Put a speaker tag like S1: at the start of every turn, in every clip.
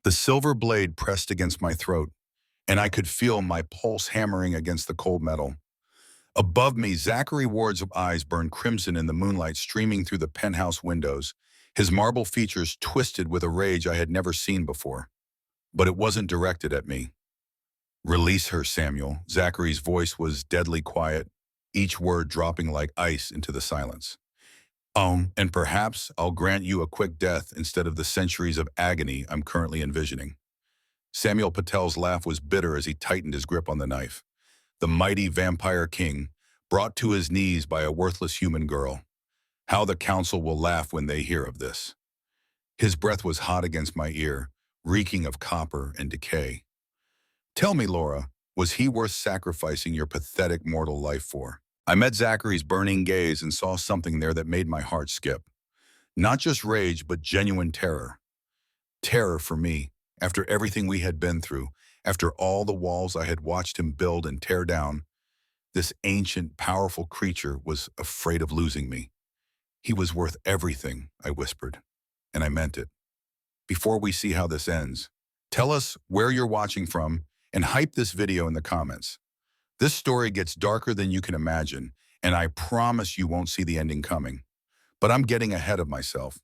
S1: The silver blade pressed against my throat, and I could feel my pulse hammering against the cold metal. Above me, Zachary Ward's eyes burned crimson in the moonlight streaming through the penthouse windows, his marble features twisted with a rage I had never seen before. But it wasn't directed at me. "Release her, Samuel." Zachary's voice was deadly quiet, each word dropping like ice into the silence. And perhaps I'll grant you a quick death instead of the centuries of agony I'm currently envisioning." Samuel Patel's laugh was bitter as he tightened his grip on the knife. The mighty vampire king, brought to his knees by a worthless human girl. How the council will laugh when they hear of this. His breath was hot against my ear, reeking of copper and decay. "Tell me, Laura, was he worth sacrificing your pathetic mortal life for?" I met Zachary's burning gaze and saw something there that made my heart skip. Not just rage, but genuine terror. Terror for me, after everything we had been through, after all the walls I had watched him build and tear down. This ancient, powerful creature was afraid of losing me. "He was worth everything," I whispered, and I meant it. Before we see how this ends, tell us where you're watching from and hype this video in the comments. This story gets darker than you can imagine, and I promise you won't see the ending coming. But I'm getting ahead of myself.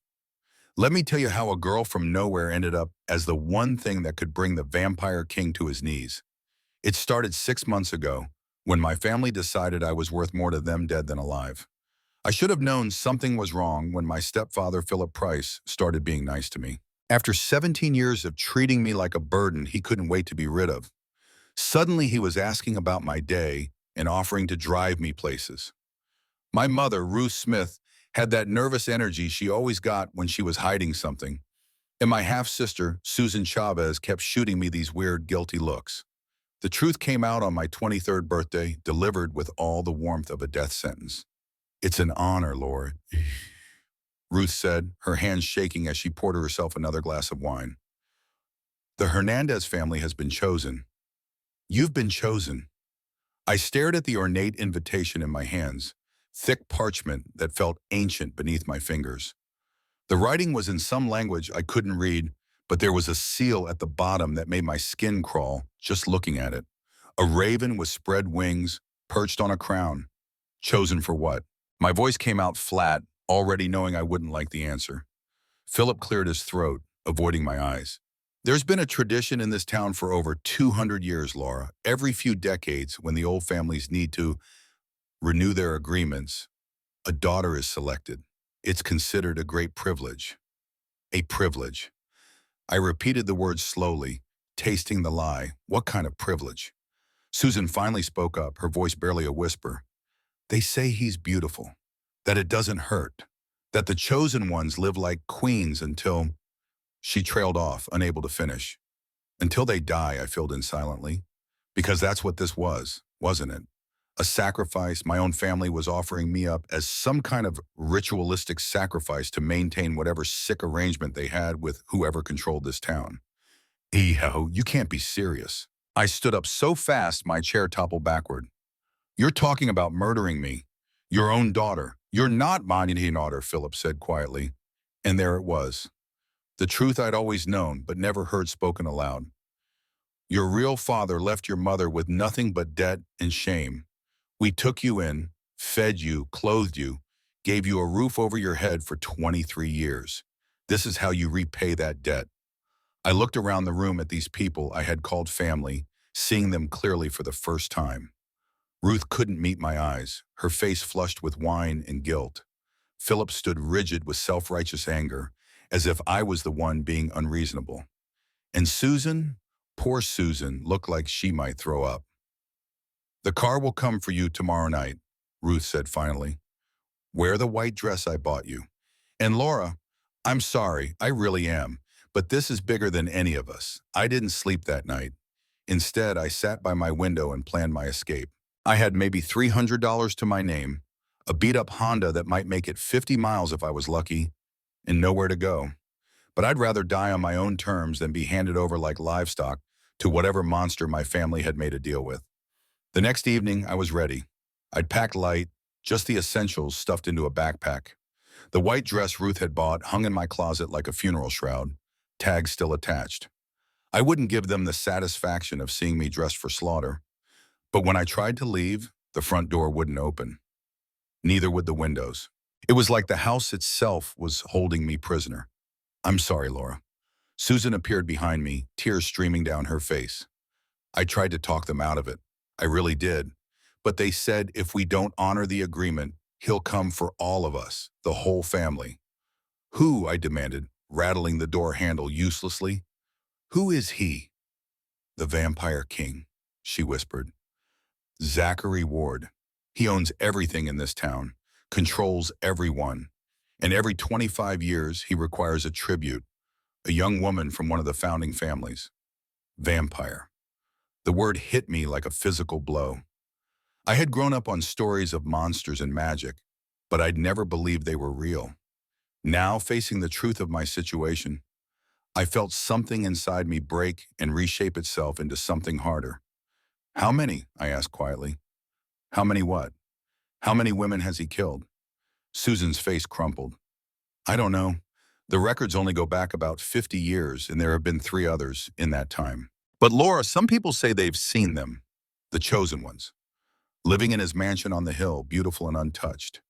S1: Let me tell you how a girl from nowhere ended up as the one thing that could bring the vampire king to his knees. It started 6 months ago, when my family decided I was worth more to them dead than alive. I should have known something was wrong when my stepfather, Philip Price, started being nice to me. After 17 years of treating me like a burden he couldn't wait to be rid of, suddenly he was asking about my day and offering to drive me places. My mother, Ruth Smith, had that nervous energy she always got when she was hiding something, and my half-sister, Susan Chavez, kept shooting me these weird, guilty looks. The truth came out on my 23rd birthday, delivered with all the warmth of a death sentence. "It's an honor, Lord," Ruth said, her hands shaking as she poured herself another glass of wine. "The Hernandez family has been chosen. You've been chosen." I stared at the ornate invitation in my hands, thick parchment that felt ancient beneath my fingers. The writing was in some language I couldn't read, but there was a seal at the bottom that made my skin crawl just looking at it. A raven with spread wings, perched on a crown. Chosen for what? My voice came out flat, already knowing I wouldn't like the answer. Philip cleared his throat, avoiding my eyes. "There's been a tradition in this town for over 200 years, Laura. Every few decades, when the old families need to renew their agreements, a daughter is selected. It's considered a great privilege." A privilege. I repeated the word slowly, tasting the lie. What kind of privilege? Susan finally spoke up, her voice barely a whisper. "They say he's beautiful, that it doesn't hurt, that the chosen ones live like queens until—" She trailed off, unable to finish. "Until they die," I filled in silently. Because that's what this was, wasn't it? A sacrifice my own family was offering me up as some kind of ritualistic sacrifice to maintain whatever sick arrangement they had with whoever controlled this town. "Eho, you can't be serious." I stood up so fast my chair toppled backward. "You're talking about murdering me. Your own daughter." "You're not my daughter," Philip said quietly. And there it was. The truth I'd always known, but never heard spoken aloud. "Your real father left your mother with nothing but debt and shame. We took you in, fed you, clothed you, gave you a roof over your head for 23 years. This is how you repay that debt." I looked around the room at these people I had called family, seeing them clearly for the first time. Ruth couldn't meet my eyes, her face flushed with wine and guilt. Philip stood rigid with self-righteous anger, as if I was the one being unreasonable. And Susan, poor Susan, looked like she might throw up. "The car will come for you tomorrow night," Ruth said finally. "Wear the white dress I bought you. And Laura, I'm sorry, I really am, but this is bigger than any of us. I didn't sleep that night. Instead, I sat by my window and planned my escape. I had maybe $300 to my name, a beat-up Honda that might make it 50 miles if I was lucky, and nowhere to go. But I'd rather die on my own terms than be handed over like livestock to whatever monster my family had made a deal with. The next evening, I was ready. I'd packed light, just the essentials stuffed into a backpack. The white dress Ruth had bought hung in my closet like a funeral shroud, tags still attached. I wouldn't give them the satisfaction of seeing me dressed for slaughter. But when I tried to leave, the front door wouldn't open. Neither would the windows. It was like the house itself was holding me prisoner. I'm sorry, Laura. Susan appeared behind me, tears streaming down her face. I tried to talk them out of it. I really did. But they said if we don't honor the agreement, he'll come for all of us, the whole family. Who? I demanded, rattling the door handle uselessly. Who is he? The Vampire King, she whispered. Zachary Ward. He owns everything in this town, controls everyone. And every 25 years, he requires a tribute, a young woman from one of the founding families. Vampire. The word hit me like a physical blow. I had grown up on stories of monsters and magic, but I'd never believed they were real. Now, facing the truth of my situation, I felt something inside me break and reshape itself into something harder. How many? I asked quietly. How many what? How many women has he killed? Susan's face crumpled. I don't know. The records only go back about 50 years, and there have been 3 others in that time. But Laura, some people say they've seen them, the chosen ones, living in his mansion on the hill, beautiful and untouched.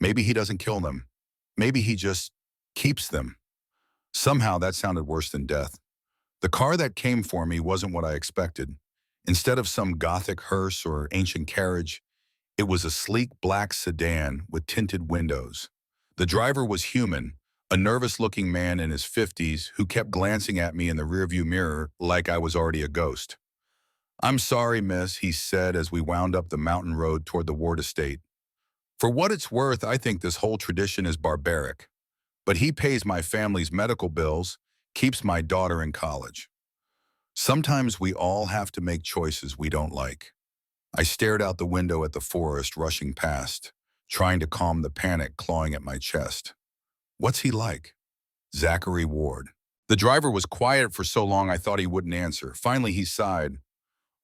S1: Maybe he doesn't kill them. Maybe he just keeps them. Somehow that sounded worse than death. The car that came for me wasn't what I expected. Instead of some Gothic hearse or ancient carriage, it was a sleek black sedan with tinted windows. The driver was human, a nervous-looking man in his 50s who kept glancing at me in the rearview mirror like I was already a ghost. I'm sorry, miss, he said as we wound up the mountain road toward the Ward estate. For what it's worth, I think this whole tradition is barbaric. But he pays my family's medical bills, keeps my daughter in college. Sometimes we all have to make choices we don't like. I stared out the window at the forest rushing past, trying to calm the panic clawing at my chest. What's he like? Zachary Ward. The driver was quiet for so long I thought he wouldn't answer. Finally, he sighed.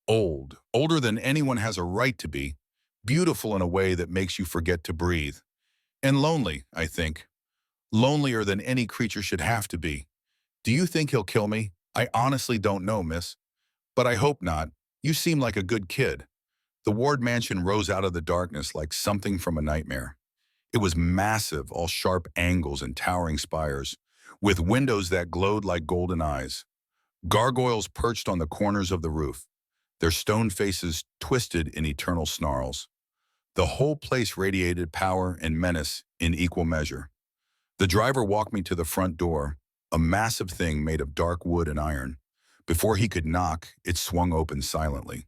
S1: Old, older than anyone has a right to be, beautiful in a way that makes you forget to breathe. And lonely, I think. Lonelier than any creature should have to be. Do you think he'll kill me? I honestly don't know, miss. But I hope not. You seem like a good kid. The Ward mansion rose out of the darkness like something from a nightmare. It was massive, all sharp angles and towering spires, with windows that glowed like golden eyes. Gargoyles perched on the corners of the roof, their stone faces twisted in eternal snarls. The whole place radiated power and menace in equal measure. The driver walked me to the front door, a massive thing made of dark wood and iron. Before he could knock, it swung open silently.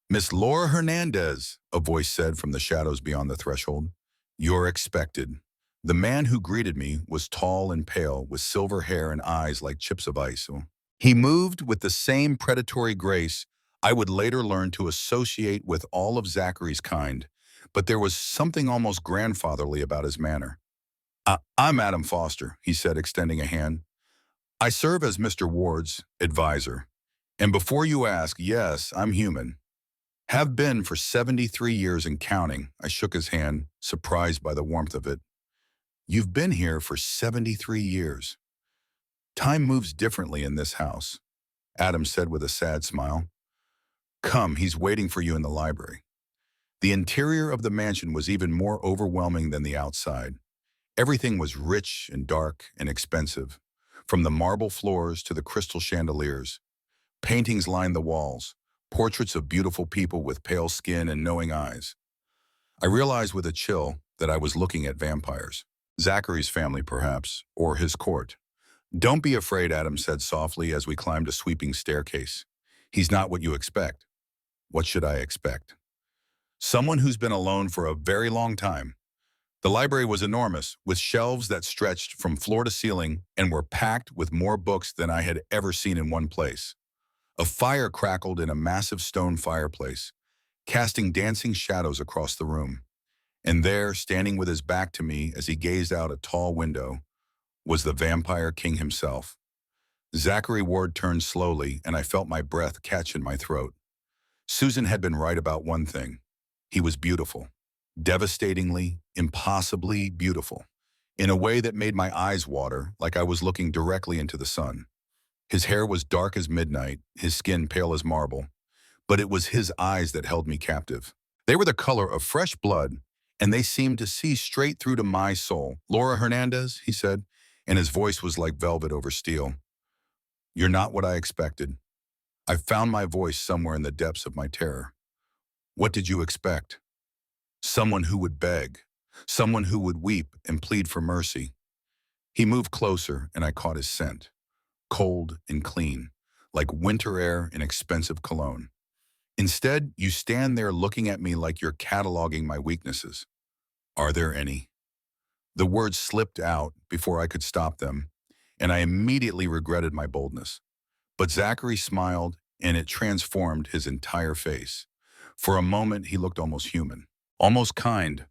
S1: Miss Laura Hernandez, a voice said from the shadows beyond the threshold. You're expected. The man who greeted me was tall and pale, with silver hair and eyes like chips of ice. He moved with the same predatory grace I would later learn to associate with all of Zachary's kind, but there was something almost grandfatherly about his manner. I'm Adam Foster, he said, extending a hand. I serve as Mr. Ward's advisor. And before you ask, yes, I'm human. Have been for 73 years and counting. I shook his hand, surprised by the warmth of it. You've been here for 73 years. Time moves differently in this house, Adam said with a sad smile. Come, he's waiting for you in the library. The interior of the mansion was even more overwhelming than the outside. Everything was rich and dark and expensive, from the marble floors to the crystal chandeliers. Paintings lined the walls, portraits of beautiful people with pale skin and knowing eyes. I realized with a chill that I was looking at vampires. Zachary's family, perhaps, or his court. Don't be afraid, Adam said softly as we climbed a sweeping staircase. He's not what you expect. What should I expect? Someone who's been alone for a very long time. The library was enormous, with shelves that stretched from floor to ceiling and were packed with more books than I had ever seen in one place. A fire crackled in a massive stone fireplace, casting dancing shadows across the room. And there, standing with his back to me as he gazed out a tall window, was the Vampire King himself. Zachary Ward turned slowly, and I felt my breath catch in my throat. Susan had been right about one thing. He was beautiful. Devastatingly, impossibly beautiful, in a way that made my eyes water like I was looking directly into the sun. His hair was dark as midnight, his skin pale as marble, but it was his eyes that held me captive. They were the color of fresh blood, and they seemed to see straight through to my soul. "Laura Hernandez," he said, and his voice was like velvet over steel. "You're not what I expected." I found my voice somewhere in the depths of my terror. "What did you expect?" Someone who would beg, someone who would weep and plead for mercy. He moved closer, and I caught his scent, cold and clean, like winter air in expensive cologne. "Instead, you stand there looking at me like you're cataloging my weaknesses. Are there any?" The words slipped out before I could stop them, and I immediately regretted my boldness. But Zachary smiled, and it transformed his entire face. For a moment, he looked almost human, almost kind.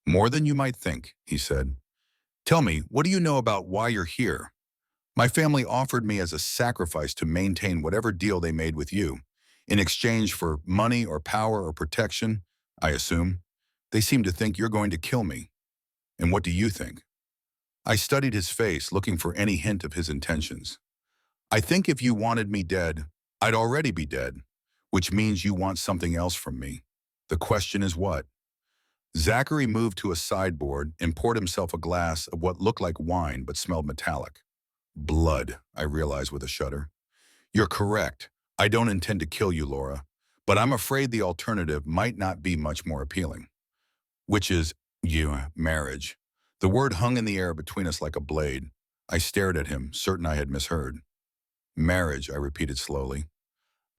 S1: "More than you might think," he said. "Tell me, what do you know about why you're here? My family offered me as a sacrifice to maintain whatever deal they made with you. In exchange for money or power or protection, I assume. They seem to think you're going to kill me. And what do you think?" I studied his face, looking for any hint of his intentions. "I think if you wanted me dead, I'd already be dead, which means you want something else from me. The question is what?" Zachary moved to a sideboard and poured himself a glass of what looked like wine but smelled metallic. "Blood," I realized with a shudder. "You're correct. I don't intend to kill you, Laura, but I'm afraid the alternative might not be much more appealing." "Which is, marriage." The word hung in the air between us like a blade. I stared at him, certain I had misheard. "Marriage," I repeated slowly.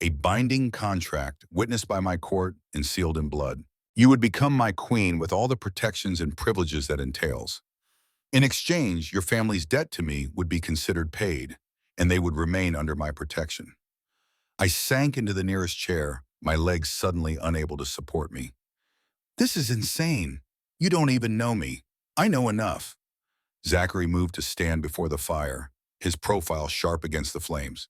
S1: "A binding contract, witnessed by my court and sealed in blood. You would become my queen with all the protections and privileges that entails. In exchange, your family's debt to me would be considered paid, and they would remain under my protection." I sank into the nearest chair, my legs suddenly unable to support me. "This is insane. You don't even know me. I know enough." Zachary moved to stand before the fire, his profile sharp against the flames.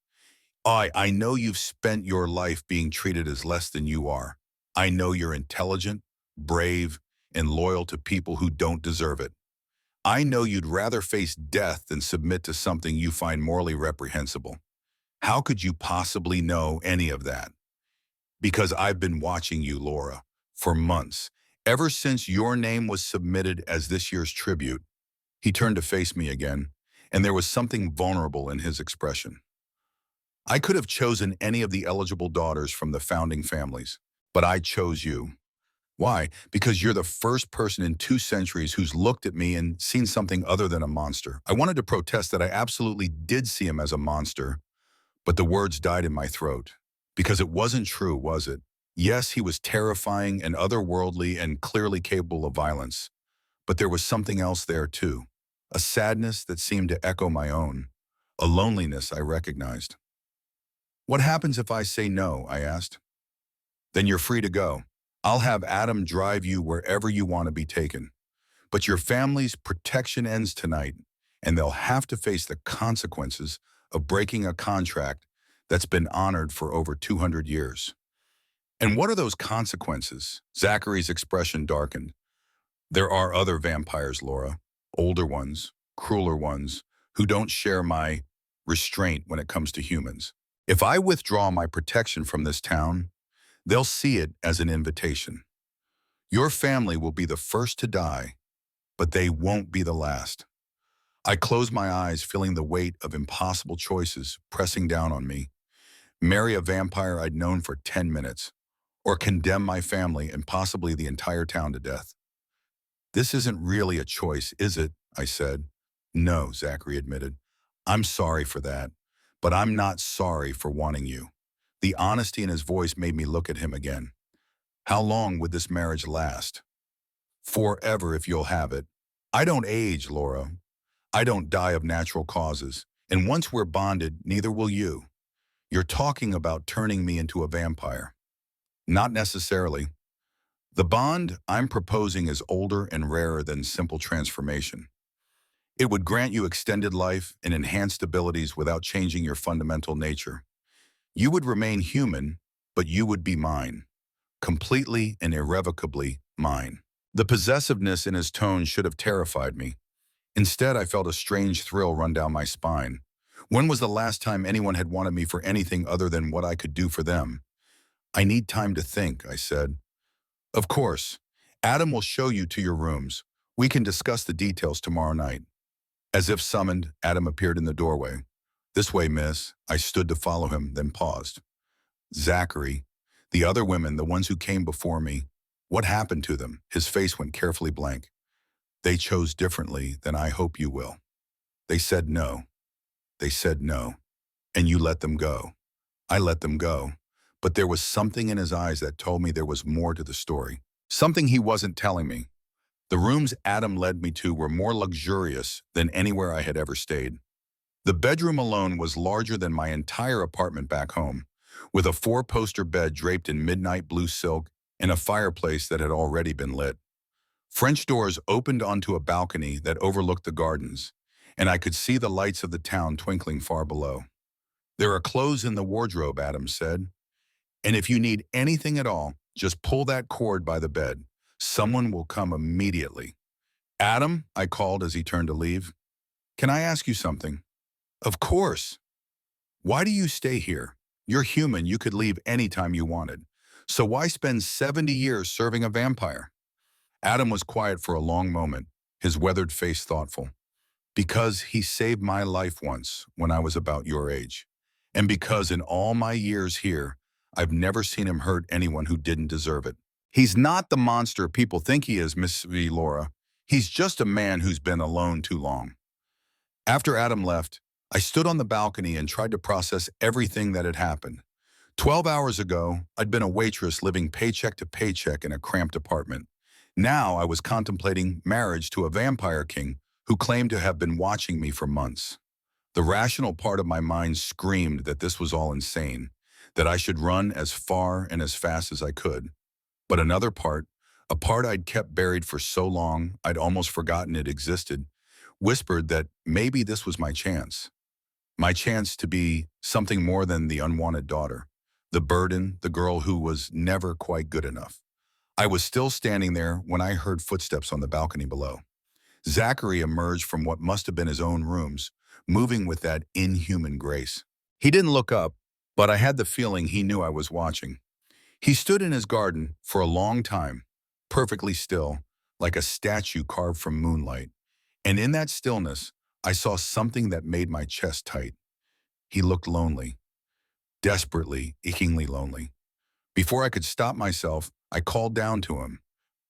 S1: I know you've spent your life being treated as less than you are. I know you're intelligent, brave, and loyal to people who don't deserve it. I know you'd rather face death than submit to something you find morally reprehensible. How could you possibly know any of that? Because I've been watching you, Laura, for months, ever since your name was submitted as this year's tribute." He turned to face me again, and there was something vulnerable in his expression. "I could have chosen any of the eligible daughters from the founding families, but I chose you. Why? Because you're the first person in 2 centuries who's looked at me and seen something other than a monster." I wanted to protest that I absolutely did see him as a monster, but the words died in my throat. Because it wasn't true, was it? Yes, he was terrifying and otherworldly and clearly capable of violence, but there was something else there too. A sadness that seemed to echo my own. A loneliness I recognized. "What happens if I say no?" I asked. "Then you're free to go. I'll have Adam drive you wherever you want to be taken. But your family's protection ends tonight, and they'll have to face the consequences of breaking a contract that's been honored for over 200 years. "And what are those consequences?" Zachary's expression darkened. "There are other vampires, Laura. Older ones, crueler ones, who don't share my restraint when it comes to humans. If I withdraw my protection from this town, they'll see it as an invitation. Your family will be the first to die, but they won't be the last." I closed my eyes, feeling the weight of impossible choices pressing down on me. Marry a vampire I'd known for 10 minutes, or condemn my family and possibly the entire town to death. "This isn't really a choice, is it?" I said. "No," Zachary admitted. "I'm sorry for that, but I'm not sorry for wanting you." The honesty in his voice made me look at him again. "How long would this marriage last?" "Forever, if you'll have it. I don't age, Laura. I don't die of natural causes. And once we're bonded, neither will you. You're talking about turning me into a vampire." "Not necessarily. The bond I'm proposing is older and rarer than simple transformation. It would grant you extended life and enhanced abilities without changing your fundamental nature. You would remain human, but you would be mine. Completely and irrevocably mine." The possessiveness in his tone should have terrified me. Instead, I felt a strange thrill run down my spine. When was the last time anyone had wanted me for anything other than what I could do for them? I need time to think, I said. Of course. Adam will show you to your rooms. We can discuss the details tomorrow night. As if summoned, Adam appeared in the doorway. This way, miss. I stood to follow him, then paused. Zachary, the other women, the ones who came before me, what happened to them? His face went carefully blank. They chose differently than I hope you will. They said no. They said no. And you let them go. I let them go. But there was something in his eyes that told me there was more to the story. Something he wasn't telling me. The rooms Adam led me to were more luxurious than anywhere I had ever stayed. The bedroom alone was larger than my entire apartment back home, with a four-poster bed draped in midnight blue silk and a fireplace that had already been lit. French doors opened onto a balcony that overlooked the gardens, and I could see the lights of the town twinkling far below. There are clothes in the wardrobe, Adam said, and if you need anything at all, just pull that cord by the bed. Someone will come immediately. Adam, I called as he turned to leave. Can I ask you something? Of course. Why do you stay here? You're human, you could leave anytime you wanted. So why spend 70 years serving a vampire? Adam was quiet for a long moment, his weathered face thoughtful. Because he saved my life once when I was about your age. And because in all my years here, I've never seen him hurt anyone who didn't deserve it. He's not the monster people think he is, Miss V. Laura. He's just a man who's been alone too long. After Adam left, I stood on the balcony and tried to process everything that had happened. 12 hours ago, I'd been a waitress living paycheck to paycheck in a cramped apartment. Now I was contemplating marriage to a vampire king who claimed to have been watching me for months. The rational part of my mind screamed that this was all insane, that I should run as far and as fast as I could. But another part, a part I'd kept buried for so long I'd almost forgotten it existed, whispered that maybe this was my chance. My chance to be something more than the unwanted daughter, the burden, the girl who was never quite good enough. I was still standing there when I heard footsteps on the balcony below. Zachary emerged from what must have been his own rooms, moving with that inhuman grace. He didn't look up, but I had the feeling he knew I was watching. He stood in his garden for a long time, perfectly still, like a statue carved from moonlight. And in that stillness, I saw something that made my chest tight. He looked lonely, desperately, achingly lonely. Before I could stop myself, I called down to him.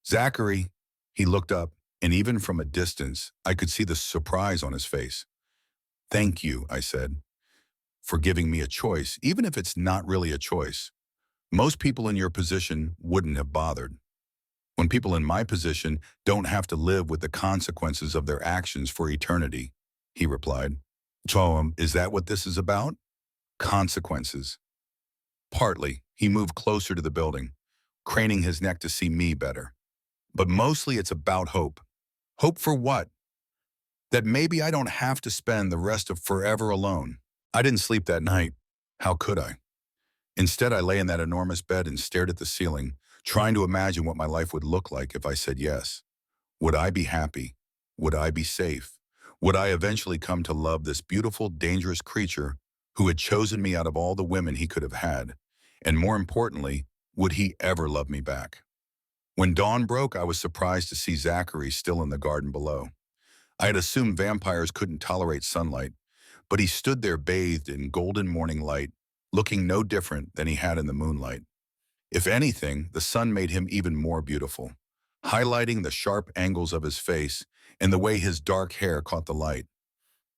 S1: Zachary. He looked up, and even from a distance, I could see the surprise on his face. Thank you, I said, for giving me a choice, even if it's not really a choice. Most people in your position wouldn't have bothered. When people in my position don't have to live with the consequences of their actions for eternity, he replied. So, is that what this is about? Consequences. Partly, he moved closer to the building, craning his neck to see me better. But mostly it's about hope. Hope for what? That maybe I don't have to spend the rest of forever alone. I didn't sleep that night. How could I? Instead, I lay in that enormous bed and stared at the ceiling, trying to imagine what my life would look like if I said yes. Would I be happy? Would I be safe? Would I eventually come to love this beautiful, dangerous creature who had chosen me out of all the women he could have had? And more importantly, would he ever love me back? When dawn broke, I was surprised to see Zachary still in the garden below. I had assumed vampires couldn't tolerate sunlight, but he stood there bathed in golden morning light, looking no different than he had in the moonlight. If anything, the sun made him even more beautiful, highlighting the sharp angles of his face and the way his dark hair caught the light.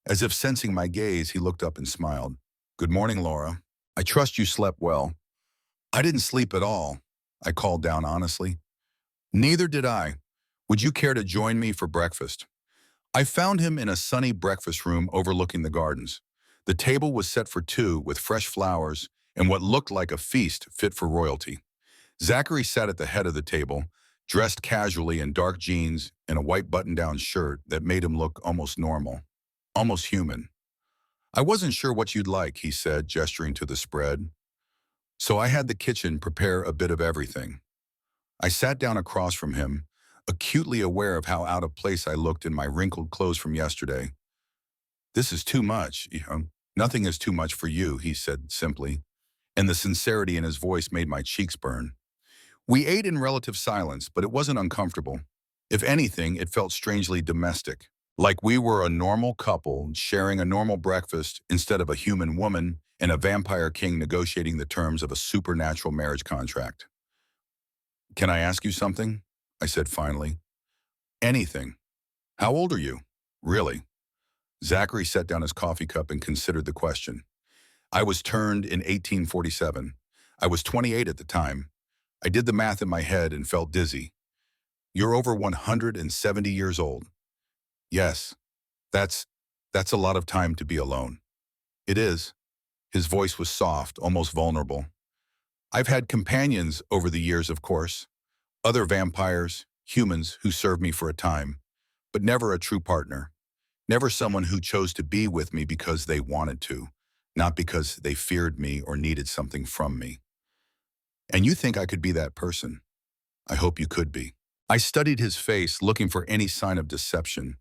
S1: As if sensing my gaze, he looked up and smiled. Good morning, Laura. I trust you slept well. I didn't sleep at all, I called down honestly. Neither did I. Would you care to join me for breakfast? I found him in a sunny breakfast room overlooking the gardens. The table was set for two with fresh flowers and what looked like a feast fit for royalty. Zachary sat at the head of the table, dressed casually in dark jeans and a white button-down shirt that made him look almost normal, almost human. I wasn't sure what you'd like, he said, gesturing to the spread. So I had the kitchen prepare a bit of everything. I sat down across from him, acutely aware of how out of place I looked in my wrinkled clothes from yesterday. This is too much, Nothing is too much for you, he said simply, and the sincerity in his voice made my cheeks burn. We ate in relative silence, but it wasn't uncomfortable. If anything, it felt strangely domestic, like we were a normal couple sharing a normal breakfast instead of a human woman and a vampire king negotiating the terms of a supernatural marriage contract. Can I ask you something? I said finally. Anything. How old are you? Really? Zachary set down his coffee cup and considered the question. I was turned in 1847. I was 28 at the time. I did the math in my head and felt dizzy. You're over 170 years old. Yes, that's that's a lot of time to be alone. It is. His voice was soft, almost vulnerable. I've had companions over the years, of course. Other vampires, humans who served me for a time, but never a true partner. Never someone who chose to be with me because they wanted to, not because they feared me or needed something from me. And you think I could be that person? I hope you could be. I studied his face, looking for any sign of deception.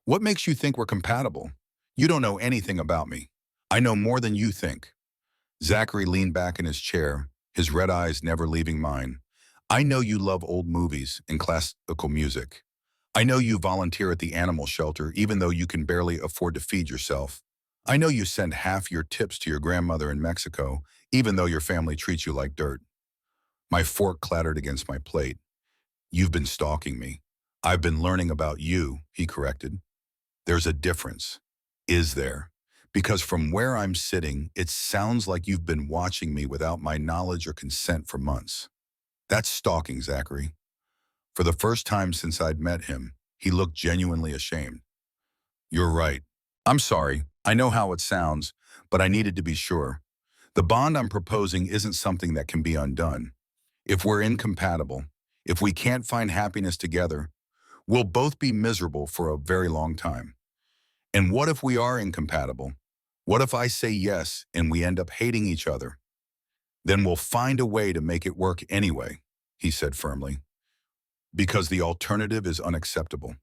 S1: What makes you think we're compatible? You don't know anything about me. I know more than you think. Zachary leaned back in his chair, his red eyes never leaving mine. I know you love old movies and classical music. I know you volunteer at the animal shelter even though you can barely afford to feed yourself. I know you send half your tips to your grandmother in Mexico even though your family treats you like dirt. My fork clattered against my plate. You've been stalking me. I've been learning about you, he corrected. There's a difference. Is there? Because from where I'm sitting, it sounds like you've been watching me without my knowledge or consent for months. That's stalking, Zachary. For the first time since I'd met him, he looked genuinely ashamed. You're right. I'm sorry. I know how it sounds, but I needed to be sure. The bond I'm proposing isn't something that can be undone. If we're incompatible, if we can't find happiness together, we'll both be miserable for a very long time. And what if we are incompatible? What if I say yes and we end up hating each other? Then we'll find a way to make it work anyway, he said firmly, because the alternative is unacceptable,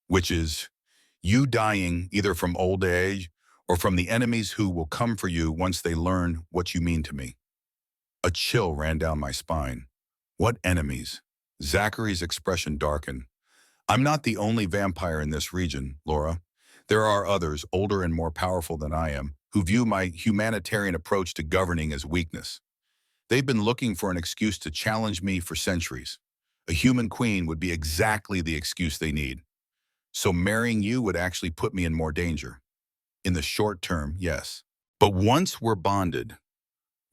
S1: which is you dying either from old age or from the enemies who will come for you once they learn what you mean to me. A chill ran down my spine. What enemies? Zachary's expression darkened. I'm not the only vampire in this region, Laura. There are others, older and more powerful than I am, who view my humanitarian approach to governing as weakness. They've been looking for an excuse to challenge me for centuries. A human queen would be exactly the excuse they need. So marrying you would actually put me in more danger. In the short term, yes. But once we're bonded,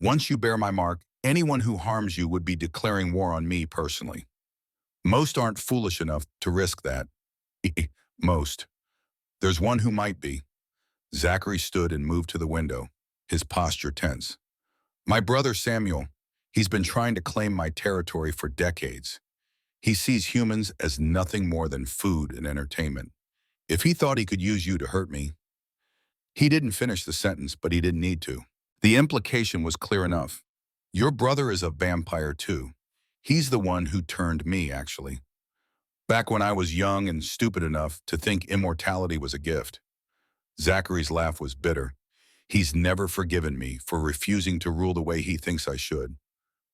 S1: once you bear my mark, anyone who harms you would be declaring war on me personally. Most aren't foolish enough to risk that. Most. There's one who might be. Zachary stood and moved to the window, his posture tense. My brother Samuel, he's been trying to claim my territory for decades. He sees humans as nothing more than food and entertainment. If he thought he could use you to hurt me, he didn't finish the sentence, but he didn't need to. The implication was clear enough. Your brother is a vampire too. He's the one who turned me, actually. Back when I was young and stupid enough to think immortality was a gift. Zachary's laugh was bitter. He's never forgiven me for refusing to rule the way he thinks I should,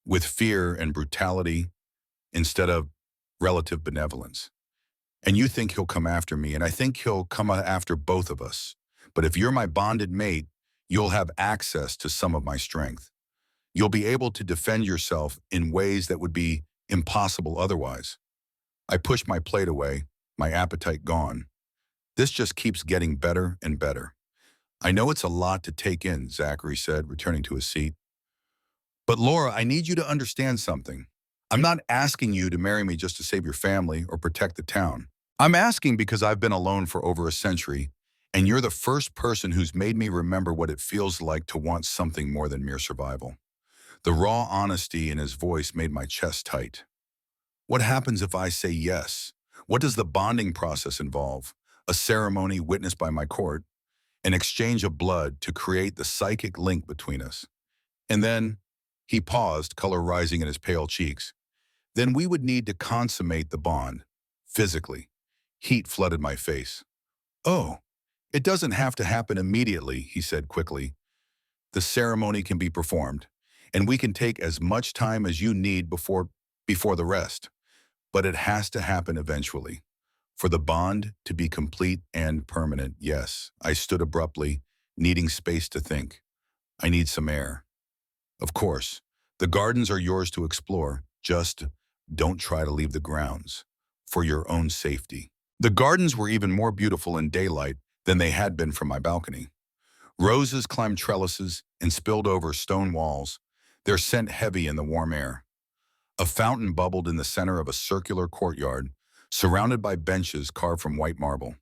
S1: with fear and brutality instead of relative benevolence. And you think he'll come after me, and I think he'll come after both of us. But if you're my bonded mate, you'll have access to some of my strength. You'll be able to defend yourself in ways that would be impossible otherwise. I pushed my plate away, my appetite gone. This just keeps getting better and better. I know it's a lot to take in, Zachary said, returning to his seat. But Laura, I need you to understand something. I'm not asking you to marry me just to save your family or protect the town. I'm asking because I've been alone for over a century, and you're the first person who's made me remember what it feels like to want something more than mere survival. The raw honesty in his voice made my chest tight. What happens if I say yes? What does the bonding process involve? A ceremony witnessed by my court, an exchange of blood to create the psychic link between us. And then, he paused, color rising in his pale cheeks. Then we would need to consummate the bond, physically. Heat flooded my face. Oh, It doesn't have to happen immediately, he said quickly. The ceremony can be performed, and we can take as much time as you need before the rest. But it has to happen eventually. For the bond to be complete and permanent, yes. I stood abruptly, needing space to think. I need some air. Of course, the gardens are yours to explore. Just don't try to leave the grounds. For your own safety. The gardens were even more beautiful in daylight than they had been from my balcony. Roses climbed trellises and spilled over stone walls, their scent heavy in the warm air. A fountain bubbled in the center of a circular courtyard, surrounded by benches carved from white marble.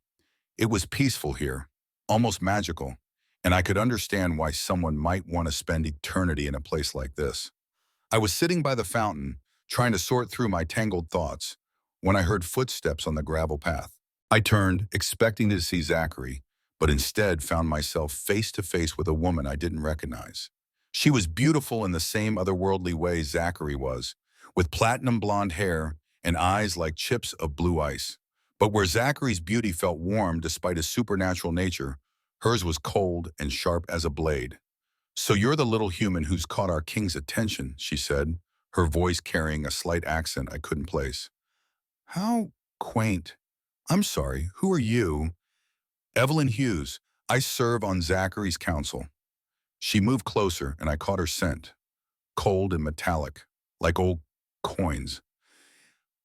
S1: It was peaceful here, almost magical, and I could understand why someone might want to spend eternity in a place like this. I was sitting by the fountain, trying to sort through my tangled thoughts, when I heard footsteps on the gravel path. I turned, expecting to see Zachary, but instead found myself face to face with a woman I didn't recognize. She was beautiful in the same otherworldly way Zachary was, with platinum blonde hair and eyes like chips of blue ice. But where Zachary's beauty felt warm despite his supernatural nature, hers was cold and sharp as a blade. "So you're the little human who's caught our king's attention," she said, her voice carrying a slight accent I couldn't place. "How quaint. I'm sorry, who are you?" "Evelyn Hughes. I serve on Zachary's council." She moved closer, and I caught her scent, cold and metallic, like old coins.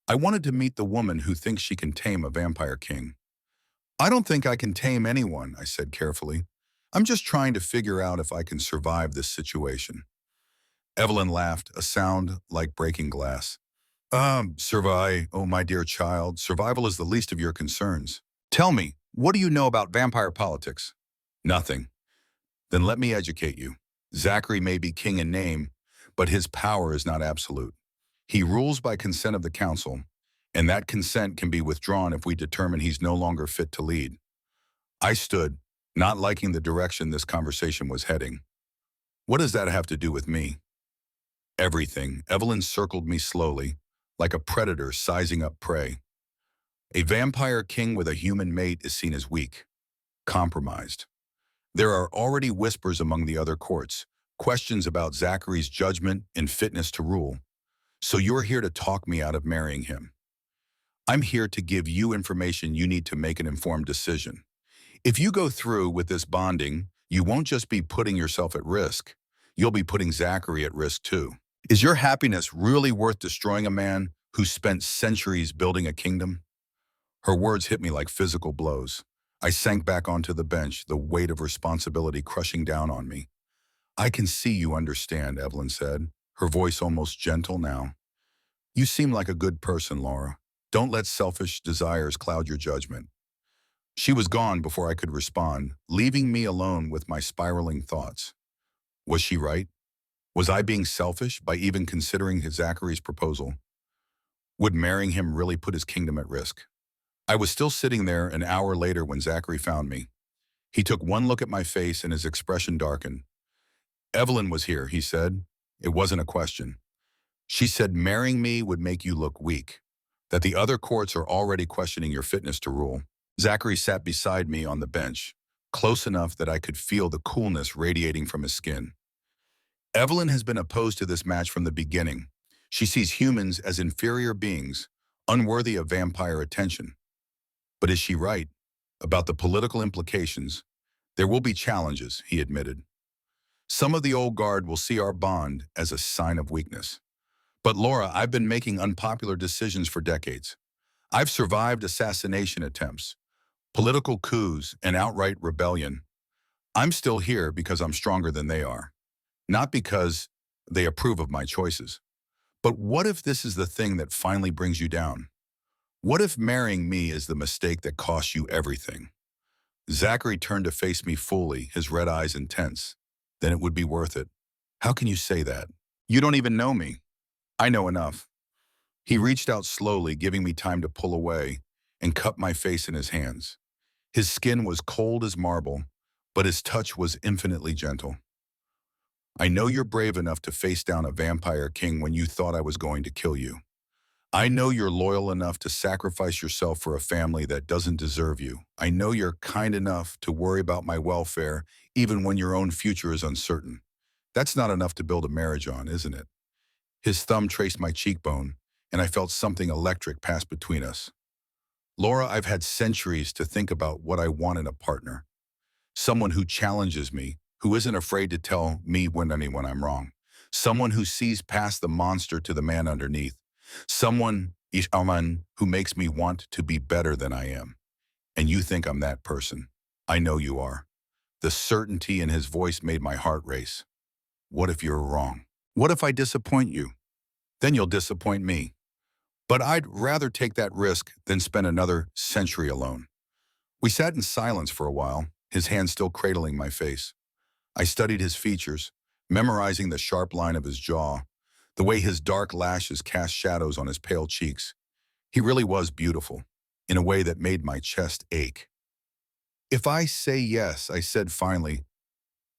S1: "I wanted to meet the woman who thinks she can tame a vampire king." "I don't think I can tame anyone," I said carefully. "I'm just trying to figure out if I can survive this situation." Evelyn laughed, a sound like breaking glass. Survive, oh my dear child, survival is the least of your concerns. Tell me, what do you know about vampire politics?" "Nothing." "Then let me educate you. Zachary may be king in name, but his power is not absolute. He rules by consent of the council, and that consent can be withdrawn if we determine he's no longer fit to lead." I stood, not liking the direction this conversation was heading. "What does that have to do with me?" "Everything." Evelyn circled me slowly, like a predator sizing up prey. "A vampire king with a human mate is seen as weak, compromised. There are already whispers among the other courts, questions about Zachary's judgment and fitness to rule. So you're here to talk me out of marrying him. I'm here to give you information you need to make an informed decision. If you go through with this bonding, you won't just be putting yourself at risk. You'll be putting Zachary at risk too. Is your happiness really worth destroying a man who spent centuries building a kingdom?" Her words hit me like physical blows. I sank back onto the bench, the weight of responsibility crushing down on me. "I can see you understand," Evelyn said, her voice almost gentle now. "You seem like a good person, Laura. Don't let selfish desires cloud your judgment." She was gone before I could respond, leaving me alone with my spiraling thoughts. Was she right? Was I being selfish by even considering Zachary's proposal? Would marrying him really put his kingdom at risk? I was still sitting there an hour later when Zachary found me. He took one look at my face and his expression darkened. "Evelyn was here," he said. It wasn't a question. "She said marrying me would make you look weak, that the other courts are already questioning your fitness to rule." Zachary sat beside me on the bench, close enough that I could feel the coolness radiating from his skin. "Evelyn has been opposed to this match from the beginning. She sees humans as inferior beings, unworthy of vampire attention. But is she right? About the political implications, there will be challenges," he admitted. "Some of the old guard will see our bond as a sign of weakness. But Laura, I've been making unpopular decisions for decades. I've survived assassination attempts, political coups, and outright rebellion. I'm still here because I'm stronger than they are, not because they approve of my choices. But what if this is the thing that finally brings you down? What if marrying me is the mistake that costs you everything?" Zachary turned to face me fully, his red eyes intense. "Then it would be worth it." "How can you say that? You don't even know me." "I know enough." He reached out slowly, giving me time to pull away, and cupped my face in his hands. His skin was cold as marble, but his touch was infinitely gentle. "I know you're brave enough to face down a vampire king when you thought I was going to kill you. I know you're loyal enough to sacrifice yourself for a family that doesn't deserve you. I know you're kind enough to worry about my welfare even when your own future is uncertain. That's not enough to build a marriage on, isn't it? His thumb traced my cheekbone, and I felt something electric pass between us. Laura, I've had centuries to think about what I want in a partner. Someone who challenges me, who isn't afraid to tell me when I'm wrong. Someone who sees past the monster to the man underneath. Someone, Ishaman, who makes me want to be better than I am. And you think I'm that person. I know you are. The certainty in his voice made my heart race. What if you're wrong? What if I disappoint you? Then you'll disappoint me. But I'd rather take that risk than spend another century alone. We sat in silence for a while, his hand still cradling my face. I studied his features, memorizing the sharp line of his jaw, the way his dark lashes cast shadows on his pale cheeks. He really was beautiful, in a way that made my chest ache. If I say yes, I said finally,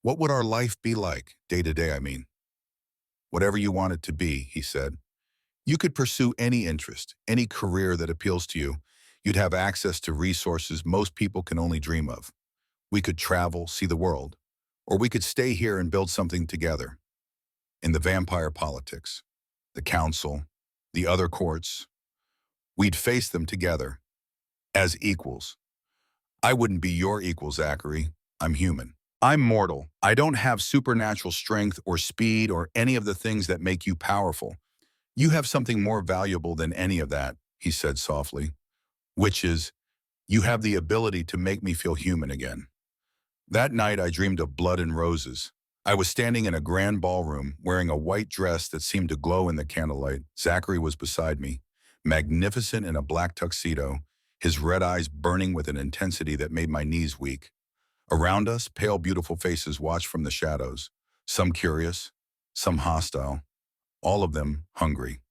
S1: what would our life be like, day to day, I mean? Whatever you want it to be, he said. You could pursue any interest, any career that appeals to you. You'd have access to resources most people can only dream of. We could travel, see the world, or we could stay here and build something together. In the vampire politics, the council, the other courts, we'd face them together as equals. I wouldn't be your equal, Zachary. I'm human. I'm mortal. I don't have supernatural strength or speed or any of the things that make you powerful. You have something more valuable than any of that, he said softly, which is, you have the ability to make me feel human again. That night, I dreamed of blood and roses. I was standing in a grand ballroom, wearing a white dress that seemed to glow in the candlelight. Zachary was beside me, magnificent in a black tuxedo, his red eyes burning with an intensity that made my knees weak. Around us, pale, beautiful faces watched from the shadows, some curious, some hostile, all of them hungry.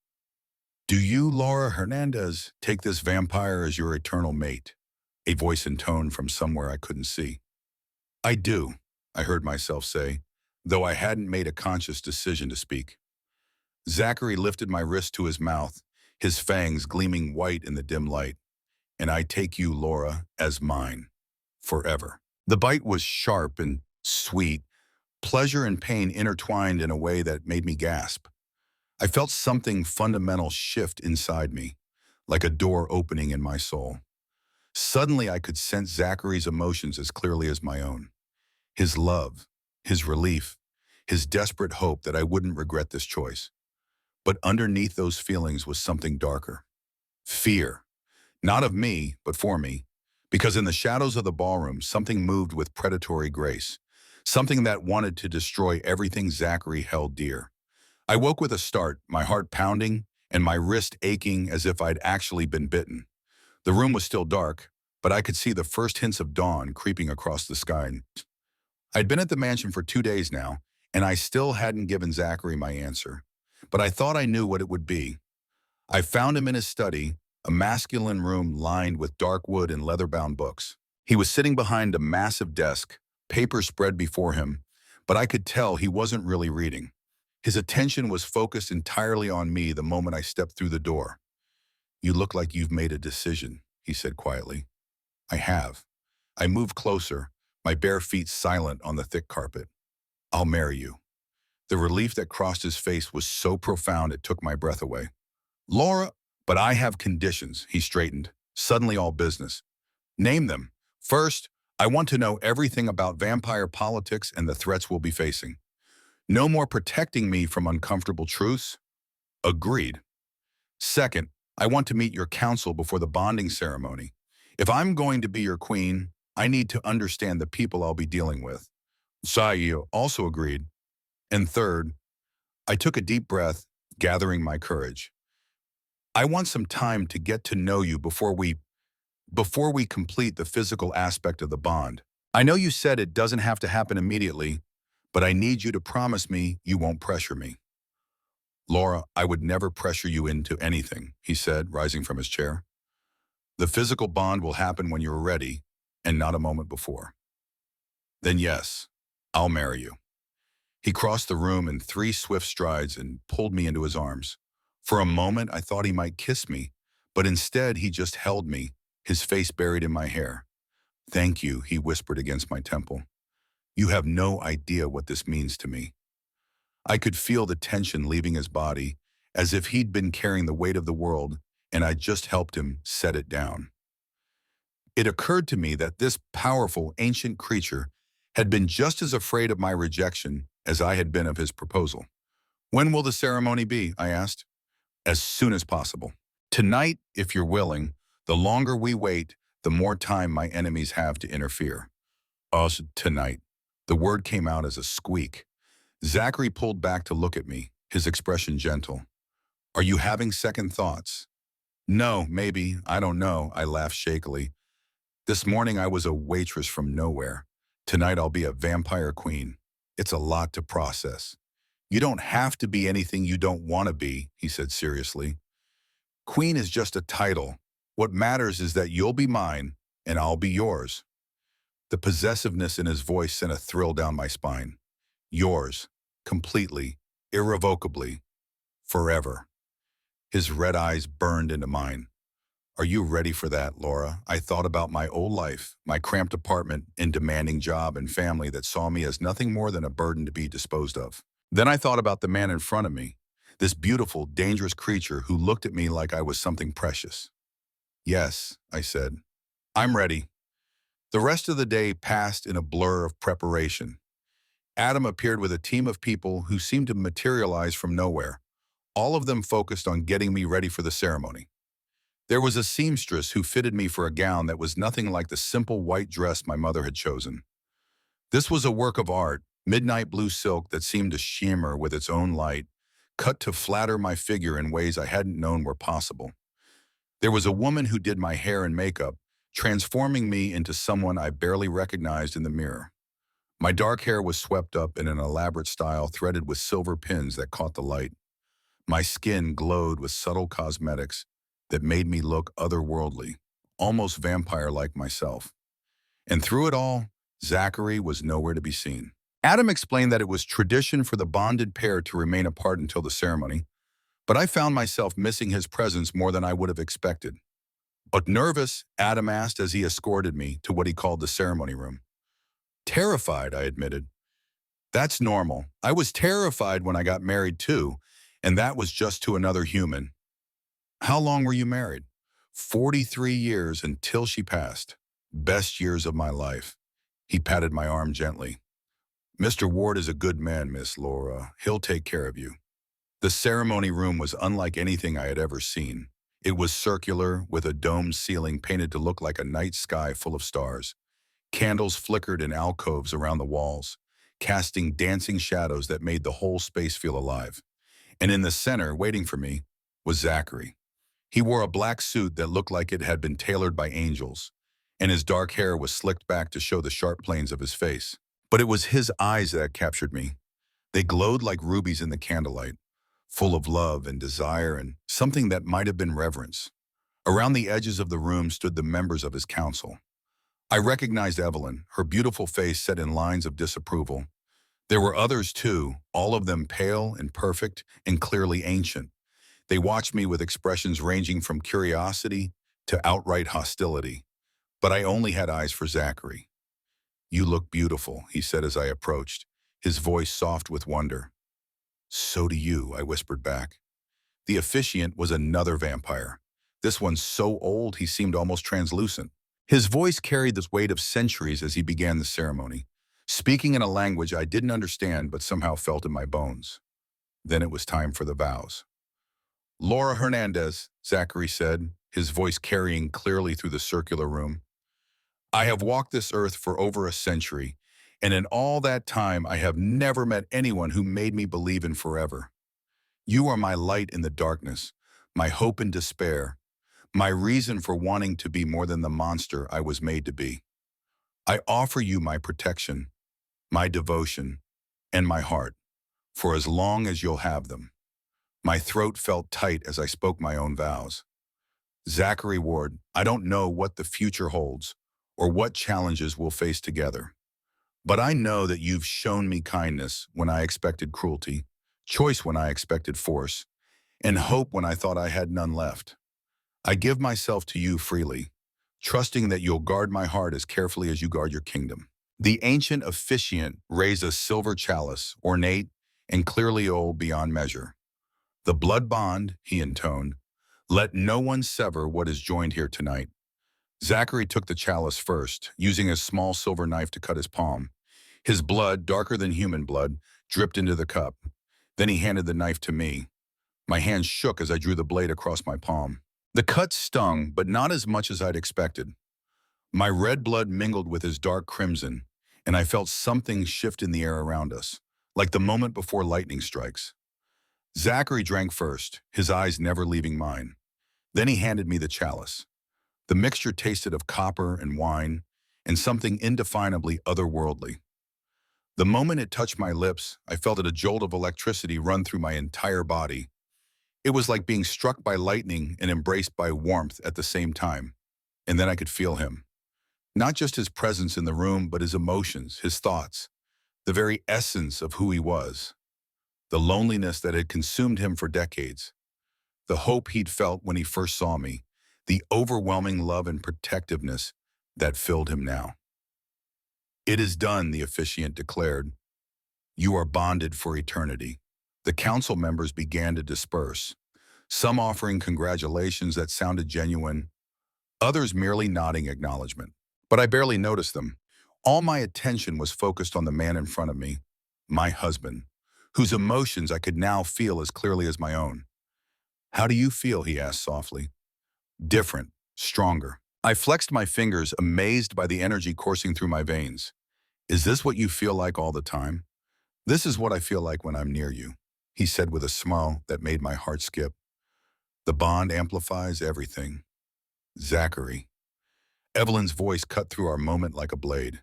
S1: Do you, Laura Hernandez, take this vampire as your eternal mate? A voice and tone from somewhere I couldn't see. I do, I heard myself say, though I hadn't made a conscious decision to speak. Zachary lifted my wrist to his mouth, his fangs gleaming white in the dim light. And I take you, Laura, as mine, forever. The bite was sharp and sweet, pleasure and pain intertwined in a way that made me gasp. I felt something fundamental shift inside me, like a door opening in my soul. Suddenly I could sense Zachary's emotions as clearly as my own. His love, his relief, his desperate hope that I wouldn't regret this choice. But underneath those feelings was something darker. Fear. Not of me, but for me. Because in the shadows of the ballroom, something moved with predatory grace. Something that wanted to destroy everything Zachary held dear. I woke with a start, my heart pounding and my wrist aching as if I'd actually been bitten. The room was still dark, but I could see the first hints of dawn creeping across the sky. I'd been at the mansion for 2 days now, and I still hadn't given Zachary my answer. But I thought I knew what it would be. I found him in his study, a masculine room lined with dark wood and leather-bound books. He was sitting behind a massive desk, papers spread before him, but I could tell he wasn't really reading. His attention was focused entirely on me the moment I stepped through the door. You look like you've made a decision, he said quietly. I have. I moved closer, my bare feet silent on the thick carpet. I'll marry you. The relief that crossed his face was so profound it took my breath away. Laura, but I have conditions, he straightened, suddenly all business. Name them. First, I want to know everything about vampire politics and the threats we'll be facing. No more protecting me from uncomfortable truths? Agreed. Second, I want to meet your council before the bonding ceremony. If I'm going to be your queen, I need to understand the people I'll be dealing with. Sayu also agreed. And third, I took a deep breath, gathering my courage. I want some time to get to know you before we complete the physical aspect of the bond. I know you said it doesn't have to happen immediately, but I need you to promise me you won't pressure me. Laura, I would never pressure you into anything, he said, rising from his chair. The physical bond will happen when you're ready, and not a moment before. Then yes, I'll marry you. He crossed the room in 3 swift strides and pulled me into his arms. For a moment, I thought he might kiss me, but instead he just held me, his face buried in my hair. "Thank you," he whispered against my temple. "You have no idea what this means to me." I could feel the tension leaving his body, as if he'd been carrying the weight of the world, and I just helped him set it down. It occurred to me that this powerful, ancient creature had been just as afraid of my rejection as I had been of his proposal. "When will the ceremony be?" I asked. "As soon as possible. Tonight, if you're willing. The longer we wait, the more time my enemies have to interfere." "Us tonight." The word came out as a squeak. Zachary pulled back to look at me, his expression gentle. "Are you having second thoughts?" "No, maybe. I don't know," I laughed shakily. "This morning I was a waitress from nowhere. Tonight I'll be a vampire queen. It's a lot to process." "You don't have to be anything you don't want to be," he said seriously. "Queen is just a title. What matters is that you'll be mine and I'll be yours." The possessiveness in his voice sent a thrill down my spine. "Yours. Completely. Irrevocably. Forever." His red eyes burned into mine. "Are you ready for that, Laura?" I thought about my old life, my cramped apartment and demanding job and family that saw me as nothing more than a burden to be disposed of. Then I thought about the man in front of me, this beautiful, dangerous creature who looked at me like I was something precious. "Yes," I said. "I'm ready." The rest of the day passed in a blur of preparation. Adam appeared with a team of people who seemed to materialize from nowhere, all of them focused on getting me ready for the ceremony. There was a seamstress who fitted me for a gown that was nothing like the simple white dress my mother had chosen. This was a work of art, midnight blue silk that seemed to shimmer with its own light, cut to flatter my figure in ways I hadn't known were possible. There was a woman who did my hair and makeup, transforming me into someone I barely recognized in the mirror. My dark hair was swept up in an elaborate style threaded with silver pins that caught the light. My skin glowed with subtle cosmetics that made me look otherworldly, almost vampire-like myself. And through it all, Zachary was nowhere to be seen. Adam explained that it was tradition for the bonded pair to remain apart until the ceremony, but I found myself missing his presence more than I would have expected. "But nervous?" Adam asked as he escorted me to what he called the ceremony room. "Terrified," I admitted. "That's normal. I was terrified when I got married too, and that was just to another human." "How long were you married?" 43 years until she passed. Best years of my life." He patted my arm gently. "Mr. Ward is a good man, Miss Laura. He'll take care of you." The ceremony room was unlike anything I had ever seen. It was circular, with a domed ceiling painted to look like a night sky full of stars. Candles flickered in alcoves around the walls, casting dancing shadows that made the whole space feel alive. And in the center, waiting for me, was Zachary. He wore a black suit that looked like it had been tailored by angels, and his dark hair was slicked back to show the sharp planes of his face. But it was his eyes that captured me. They glowed like rubies in the candlelight, full of love and desire and something that might have been reverence. Around the edges of the room stood the members of his council. I recognized Evelyn, her beautiful face set in lines of disapproval. There were others too, all of them pale and perfect and clearly ancient. They watched me with expressions ranging from curiosity to outright hostility. But I only had eyes for Zachary. "You look beautiful," he said as I approached, his voice soft with wonder. "So do you," I whispered back. The officiant was another vampire. This one so old he seemed almost translucent. His voice carried the weight of centuries as he began the ceremony, speaking in a language I didn't understand but somehow felt in my bones. Then it was time for the vows. "Laura Hernandez," Zachary said, his voice carrying clearly through the circular room. "I have walked this earth for over a century, and in all that time I have never met anyone who made me believe in forever. You are my light in the darkness, my hope in despair, my reason for wanting to be more than the monster I was made to be. I offer you my protection, my devotion, and my heart, for as long as you'll have them." My throat felt tight as I spoke my own vows. "Zachary Ward, I don't know what the future holds or what challenges we'll face together. But I know that you've shown me kindness when I expected cruelty, choice when I expected force, and hope when I thought I had none left. I give myself to you freely, trusting that you'll guard my heart as carefully as you guard your kingdom. The ancient officiant raised a silver chalice, ornate and clearly old beyond measure. The blood bond, he intoned, let no one sever what is joined here tonight. Zachary took the chalice first, using a small silver knife to cut his palm. His blood, darker than human blood, dripped into the cup. Then he handed the knife to me. My hand shook as I drew the blade across my palm. The cut stung, but not as much as I'd expected. My red blood mingled with his dark crimson, and I felt something shift in the air around us, like the moment before lightning strikes. Zachary drank first, his eyes never leaving mine. Then he handed me the chalice. The mixture tasted of copper and wine, and something indefinably otherworldly. The moment it touched my lips, I felt a jolt of electricity run through my entire body. It was like being struck by lightning and embraced by warmth at the same time. And then I could feel him. Not just his presence in the room, but his emotions, his thoughts, the very essence of who he was. The loneliness that had consumed him for decades. The hope he'd felt when he first saw me. The overwhelming love and protectiveness that filled him now. It is done, the officiant declared. You are bonded for eternity. The council members began to disperse, some offering congratulations that sounded genuine, others merely nodding acknowledgement. But I barely noticed them. All my attention was focused on the man in front of me, my husband, whose emotions I could now feel as clearly as my own. How do you feel? He asked softly. Different, stronger. I flexed my fingers, amazed by the energy coursing through my veins. Is this what you feel like all the time? This is what I feel like when I'm near you, he said with a smile that made my heart skip. The bond amplifies everything. Zachary. Evelyn's voice cut through our moment like a blade.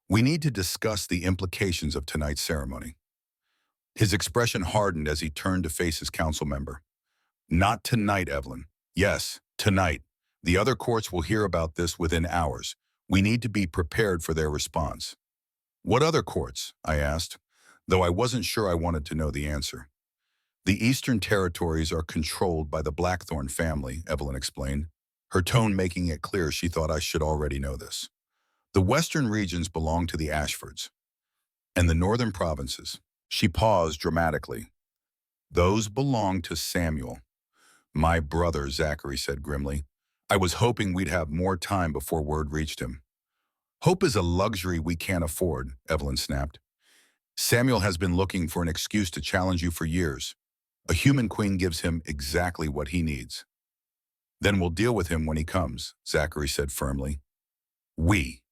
S1: We need to discuss the implications of tonight's ceremony. His expression hardened as he turned to face his council member. Not tonight, Evelyn. Yes, tonight. The other courts will hear about this within hours. We need to be prepared for their response. What other courts? I asked, though I wasn't sure I wanted to know the answer. The Eastern Territories are controlled by the Blackthorn family, Evelyn explained, her tone making it clear she thought I should already know this. The Western regions belong to the Ashfords, and the Northern provinces. She paused dramatically. Those belong to Samuel. My brother, Zachary said grimly. I was hoping we'd have more time before word reached him. Hope is a luxury we can't afford, Evelyn snapped. Samuel has been looking for an excuse to challenge you for years. A human queen gives him exactly what he needs. Then we'll deal with him when he comes, Zachary said firmly. We.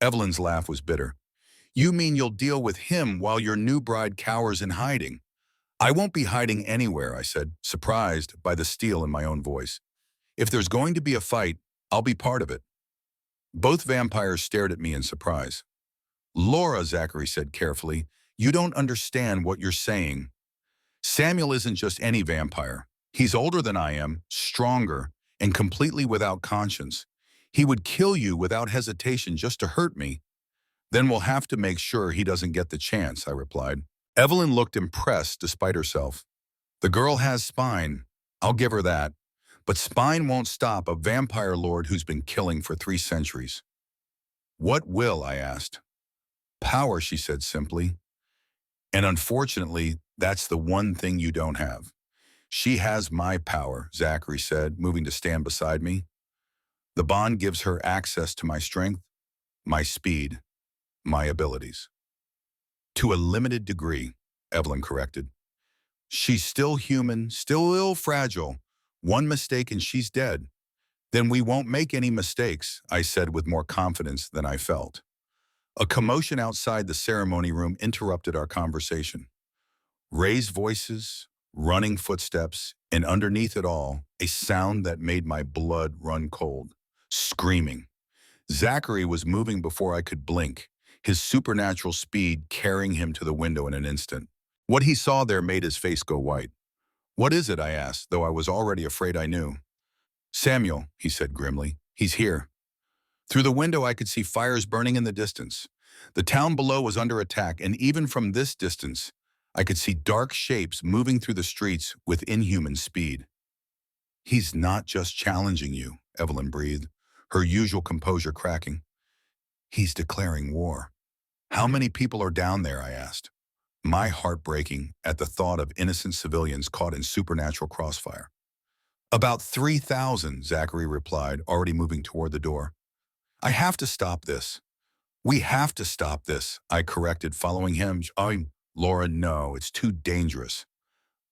S1: Evelyn's laugh was bitter. You mean you'll deal with him while your new bride cowers in hiding? I won't be hiding anywhere, I said, surprised by the steel in my own voice. If there's going to be a fight, I'll be part of it. Both vampires stared at me in surprise. Laura, Zachary said carefully, you don't understand what you're saying. Samuel isn't just any vampire. He's older than I am, stronger, and completely without conscience. He would kill you without hesitation just to hurt me. Then we'll have to make sure he doesn't get the chance, I replied. Evelyn looked impressed despite herself. The girl has spine. I'll give her that. But spine won't stop a vampire lord who's been killing for 3 centuries. What will? I asked. Power, she said simply. And unfortunately, that's the one thing you don't have. She has my power, Zachary said, moving to stand beside me. The bond gives her access to my strength, my speed, my abilities. To a limited degree, Evelyn corrected. She's still human, still fragile. One mistake and she's dead. Then we won't make any mistakes, I said with more confidence than I felt. A commotion outside the ceremony room interrupted our conversation. Raised voices, running footsteps, and underneath it all, a sound that made my blood run cold. Screaming. Zachary was moving before I could blink, his supernatural speed carrying him to the window in an instant. What he saw there made his face go white. What is it? I asked, though I was already afraid I knew. Samuel, he said grimly. He's here. Through the window I could see fires burning in the distance. The town below was under attack, and even from this distance, I could see dark shapes moving through the streets with inhuman speed. He's not just challenging you, Evelyn breathed, her usual composure cracking. He's declaring war. How many people are down there, I asked, my heart breaking at the thought of innocent civilians caught in supernatural crossfire. About 3,000, Zachary replied, already moving toward the door. I have to stop this. We have to stop this, I corrected, following him. Laura, no, it's too dangerous.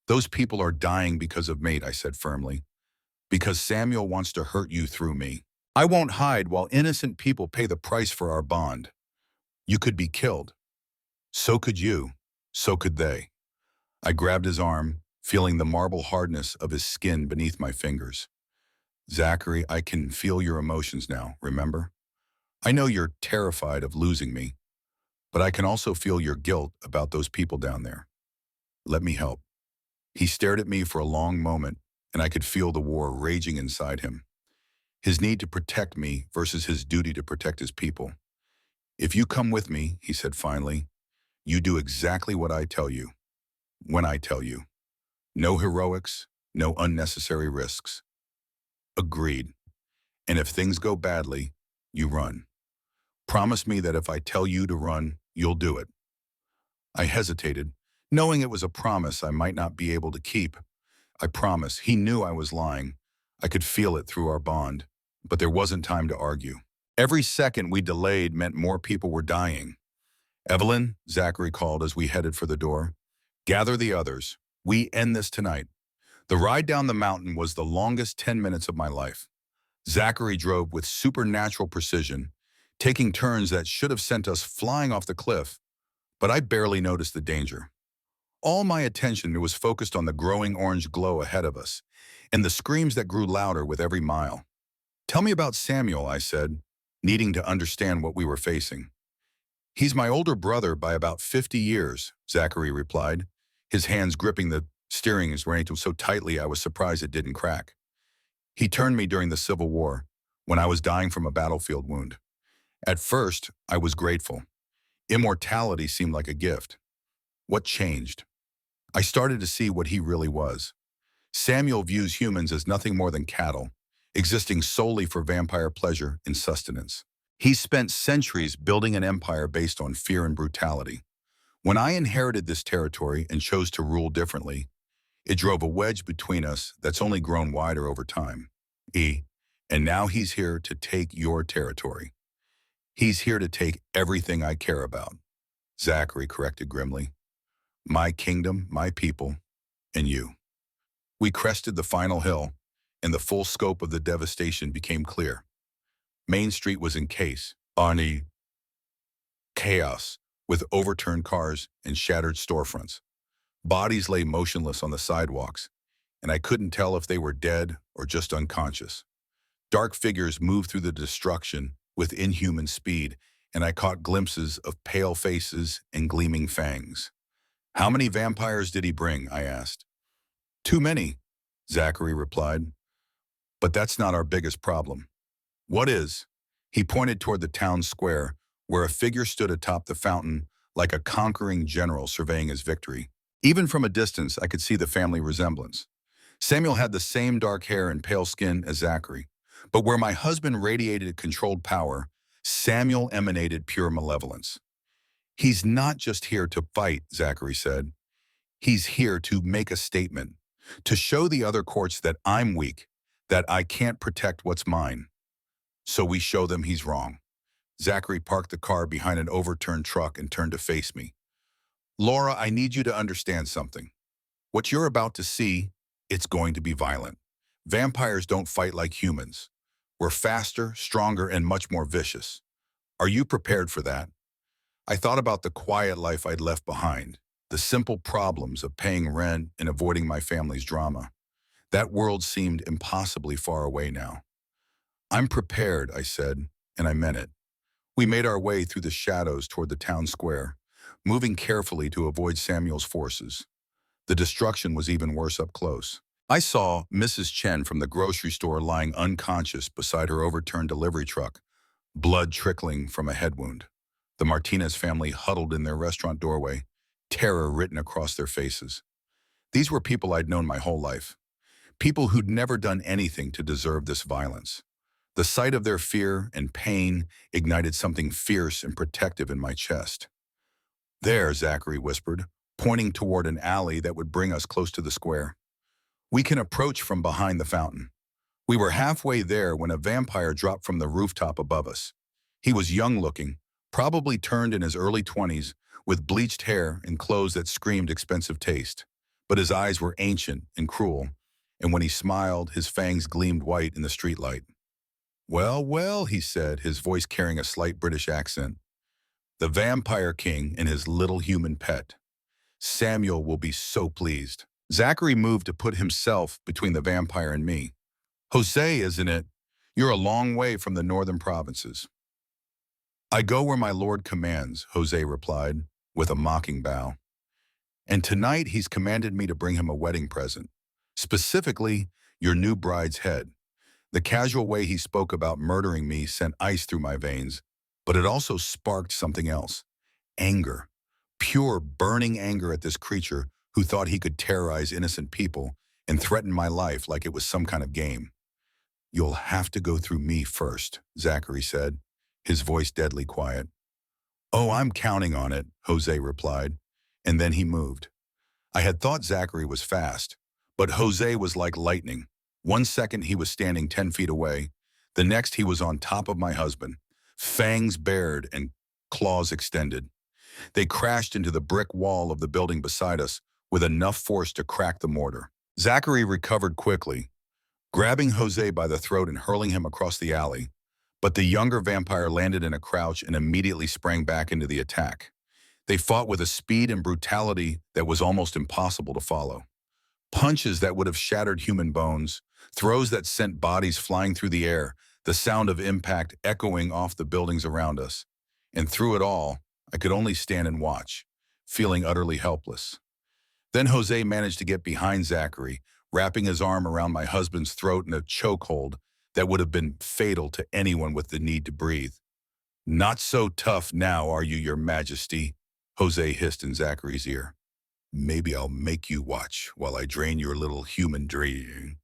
S1: Those people are dying because of mate, I said firmly. Because Samuel wants to hurt you through me. I won't hide while innocent people pay the price for our bond. You could be killed. So could you. So could they. I grabbed his arm, feeling the marble hardness of his skin beneath my fingers. Zachary, I can feel your emotions now, remember? I know you're terrified of losing me, but I can also feel your guilt about those people down there. Let me help. He stared at me for a long moment, and I could feel the war raging inside him. His need to protect me versus his duty to protect his people. If you come with me, he said finally, you do exactly what I tell you, when I tell you. No heroics, no unnecessary risks. Agreed. And if things go badly, you run. Promise me that if I tell you to run, you'll do it. I hesitated, knowing it was a promise I might not be able to keep. I promise. He knew I was lying. I could feel it through our bond. But there wasn't time to argue. Every second we delayed meant more people were dying. Evelyn, Zachary called as we headed for the door. Gather the others. We end this tonight. The ride down the mountain was the longest 10 minutes of my life. Zachary drove with supernatural precision, taking turns that should have sent us flying off the cliff, but I barely noticed the danger. All my attention was focused on the growing orange glow ahead of us, and the screams that grew louder with every mile. Tell me about Samuel, I said, needing to understand what we were facing. He's my older brother by about 50 years, Zachary replied, his hands gripping the steering rein so tightly I was surprised it didn't crack. He turned me during the Civil War, when I was dying from a battlefield wound. At first, I was grateful. Immortality seemed like a gift. What changed? I started to see what he really was. Samuel views humans as nothing more than cattle, existing solely for vampire pleasure and sustenance. He's spent centuries building an empire based on fear and brutality. When I inherited this territory and chose to rule differently, it drove a wedge between us that's only grown wider over time. And now he's here to take your territory. He's here to take everything I care about, Zachary corrected grimly. My kingdom, my people, and you. We crested the final hill, and the full scope of the devastation became clear. Main Street was in chaos, with overturned cars and shattered storefronts. Bodies lay motionless on the sidewalks, and I couldn't tell if they were dead or just unconscious. Dark figures moved through the destruction with inhuman speed, and I caught glimpses of pale faces and gleaming fangs. How many vampires did he bring? I asked. Too many, Zachary replied. But that's not our biggest problem. What is? He pointed toward the town square, where a figure stood atop the fountain like a conquering general surveying his victory. Even from a distance, I could see the family resemblance. Samuel had the same dark hair and pale skin as Zachary, but where my husband radiated controlled power, Samuel emanated pure malevolence. He's not just here to fight, Zachary said. He's here to make a statement, to show the other courts that I'm weak, that I can't protect what's mine. So we show them he's wrong. Zachary parked the car behind an overturned truck and turned to face me. Laura, I need you to understand something. What you're about to see, it's going to be violent. Vampires don't fight like humans. We're faster, stronger, and much more vicious. Are you prepared for that? I thought about the quiet life I'd left behind, the simple problems of paying rent and avoiding my family's drama. That world seemed impossibly far away now. I'm prepared, I said, and I meant it. We made our way through the shadows toward the town square, moving carefully to avoid Samuel's forces. The destruction was even worse up close. I saw Mrs. Chen from the grocery store lying unconscious beside her overturned delivery truck, blood trickling from a head wound. The Martinez family huddled in their restaurant doorway, terror written across their faces. These were people I'd known my whole life, people who'd never done anything to deserve this violence. The sight of their fear and pain ignited something fierce and protective in my chest. "There," Zachary whispered, pointing toward an alley that would bring us close to the square. "We can approach from behind the fountain." We were halfway there when a vampire dropped from the rooftop above us. He was young-looking, probably turned in his early 20s, with bleached hair and clothes that screamed expensive taste. But his eyes were ancient and cruel, and when he smiled, his fangs gleamed white in the streetlight. "Well, well," he said, his voice carrying a slight British accent. "The Vampire King and his little human pet. Samuel will be so pleased." Zachary moved to put himself between the vampire and me. "Jose, isn't it? You're a long way from the northern provinces." "I go where my lord commands," Jose replied, with a mocking bow. "And tonight he's commanded me to bring him a wedding present. Specifically, your new bride's head." The casual way he spoke about murdering me sent ice through my veins, but it also sparked something else. Anger. Pure, burning anger at this creature who thought he could terrorize innocent people and threaten my life like it was some kind of game. "You'll have to go through me first," Zachary said, his voice deadly quiet. "Oh, I'm counting on it," Jose replied, and then he moved. I had thought Zachary was fast, but Jose was like lightning. One second he was standing 10 feet away. The next he was on top of my husband, fangs bared and claws extended. They crashed into the brick wall of the building beside us with enough force to crack the mortar. Zachary recovered quickly, grabbing Jose by the throat and hurling him across the alley. But the younger vampire landed in a crouch and immediately sprang back into the attack. They fought with a speed and brutality that was almost impossible to follow. Punches that would have shattered human bones, throws that sent bodies flying through the air, the sound of impact echoing off the buildings around us. And through it all, I could only stand and watch, feeling utterly helpless. Then Jose managed to get behind Zachary, wrapping his arm around my husband's throat in a chokehold that would have been fatal to anyone with the need to breathe. "Not so tough now, are you, Your Majesty?" Jose hissed in Zachary's ear. "Maybe I'll make you watch while I drain your little human dream."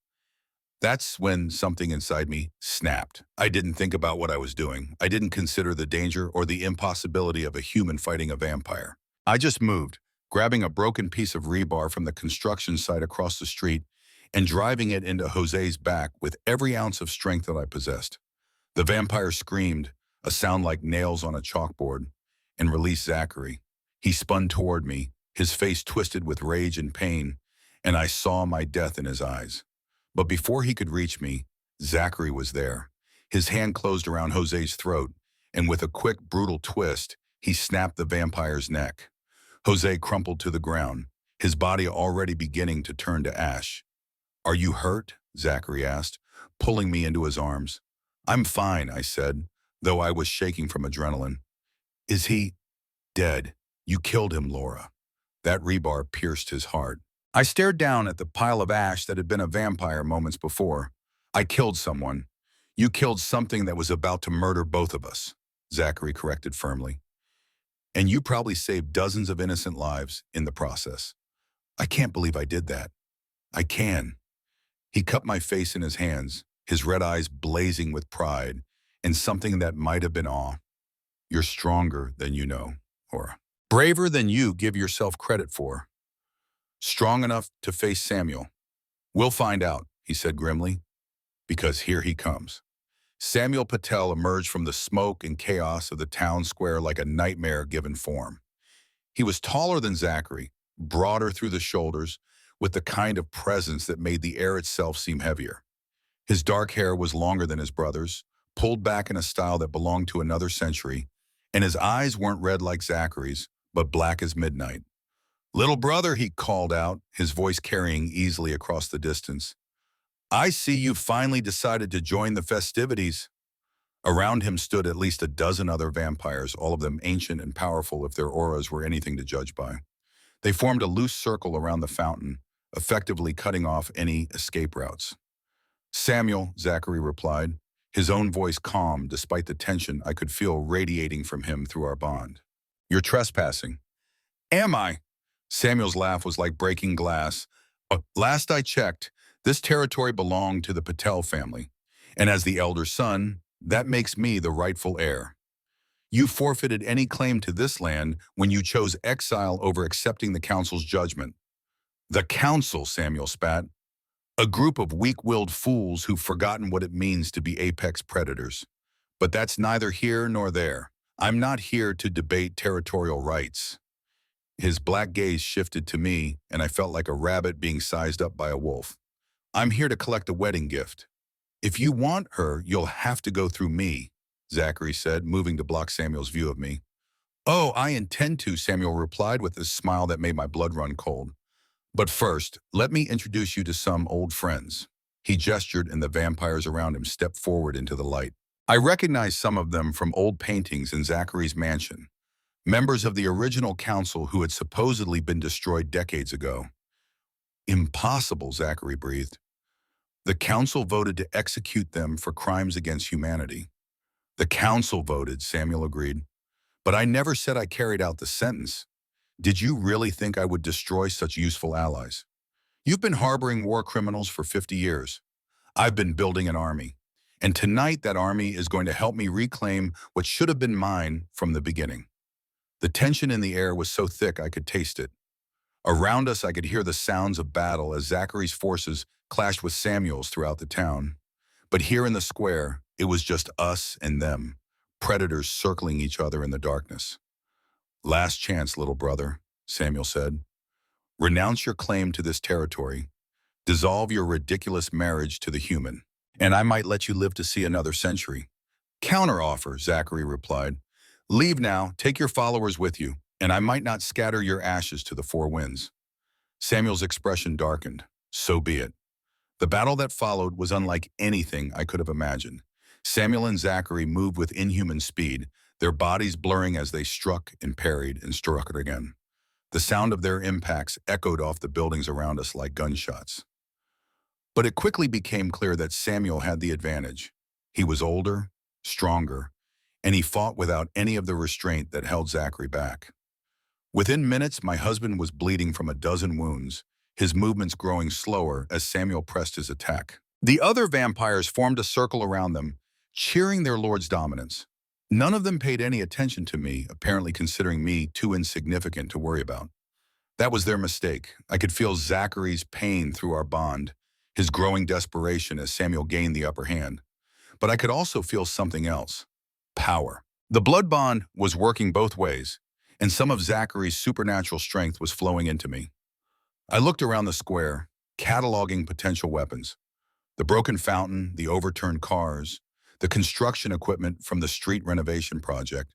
S1: That's when something inside me snapped. I didn't think about what I was doing. I didn't consider the danger or the impossibility of a human fighting a vampire. I just moved, grabbing a broken piece of rebar from the construction site across the street and driving it into Jose's back with every ounce of strength that I possessed. The vampire screamed, a sound like nails on a chalkboard, and released Zachary. He spun toward me, his face twisted with rage and pain, and I saw my death in his eyes. But before he could reach me, Zachary was there. His hand closed around Jose's throat, and with a quick, brutal twist, he snapped the vampire's neck. Jose crumpled to the ground, his body already beginning to turn to ash. "Are you hurt?" Zachary asked, pulling me into his arms. "I'm fine," I said, though I was shaking from adrenaline. "Is he dead? You killed him, Laura." That rebar pierced his heart. I stared down at the pile of ash that had been a vampire moments before. "I killed someone. You killed something that was about to murder both of us," Zachary corrected firmly. "And you probably saved dozens of innocent lives in the process." "I can't believe I did that." "I can." He cupped my face in his hands, his red eyes blazing with pride and something that might have been awe. "You're stronger than you know, or braver than you give yourself credit for. Strong enough to face Samuel. We'll find out," he said grimly, "because here he comes." Samuel Patel emerged from the smoke and chaos of the town square like a nightmare given form. He was taller than Zachary, broader through the shoulders, with the kind of presence that made the air itself seem heavier. His dark hair was longer than his brother's, pulled back in a style that belonged to another century, and his eyes weren't red like Zachary's, but black as midnight. "Little brother," he called out, his voice carrying easily across the distance. "I see you finally decided to join the festivities." Around him stood at least a dozen other vampires, all of them ancient and powerful if their auras were anything to judge by. They formed a loose circle around the fountain, effectively cutting off any escape routes. "Samuel," Zachary replied, his own voice calm despite the tension I could feel radiating from him through our bond. "You're trespassing." "Am I?" Samuel's laugh was like breaking glass. Last I checked, this territory belonged to the Patel family, and as the elder son, that makes me the rightful heir. You forfeited any claim to this land when you chose exile over accepting the council's judgment. The council, Samuel spat. A group of weak-willed fools who've forgotten what it means to be apex predators. But that's neither here nor there. I'm not here to debate territorial rights. His black gaze shifted to me, and I felt like a rabbit being sized up by a wolf. I'm here to collect a wedding gift. If you want her, you'll have to go through me, Zachary said, moving to block Samuel's view of me. Oh, I intend to, Samuel replied with a smile that made my blood run cold. But first, let me introduce you to some old friends. He gestured and the vampires around him stepped forward into the light. I recognized some of them from old paintings in Zachary's mansion, members of the original council who had supposedly been destroyed decades ago. Impossible, Zachary breathed. The council voted to execute them for crimes against humanity. The council voted, Samuel agreed. But I never said I carried out the sentence. Did you really think I would destroy such useful allies? You've been harboring war criminals for 50 years. I've been building an army. And tonight that army is going to help me reclaim what should have been mine from the beginning. The tension in the air was so thick I could taste it. Around us I could hear the sounds of battle as Zachary's forces clashed with Samuel's throughout the town. But here in the square, it was just us and them, predators circling each other in the darkness. Last chance, little brother, Samuel said. Renounce your claim to this territory. Dissolve your ridiculous marriage to the human, and I might let you live to see another century. Counteroffer, Zachary replied. Leave now, take your followers with you, and I might not scatter your ashes to the four winds. Samuel's expression darkened. So be it. The battle that followed was unlike anything I could have imagined. Samuel and Zachary moved with inhuman speed, their bodies blurring as they struck and parried and struck again. The sound of their impacts echoed off the buildings around us like gunshots. But it quickly became clear that Samuel had the advantage. He was older, stronger, and he fought without any of the restraint that held Zachary back. Within minutes, my husband was bleeding from a dozen wounds, his movements growing slower as Samuel pressed his attack. The other vampires formed a circle around them, cheering their lord's dominance. None of them paid any attention to me, apparently considering me too insignificant to worry about. That was their mistake. I could feel Zachary's pain through our bond, his growing desperation as Samuel gained the upper hand. But I could also feel something else. Power. The blood bond was working both ways, and some of Zachary's supernatural strength was flowing into me. I looked around the square, cataloging potential weapons. The broken fountain, the overturned cars, the construction equipment from the street renovation project,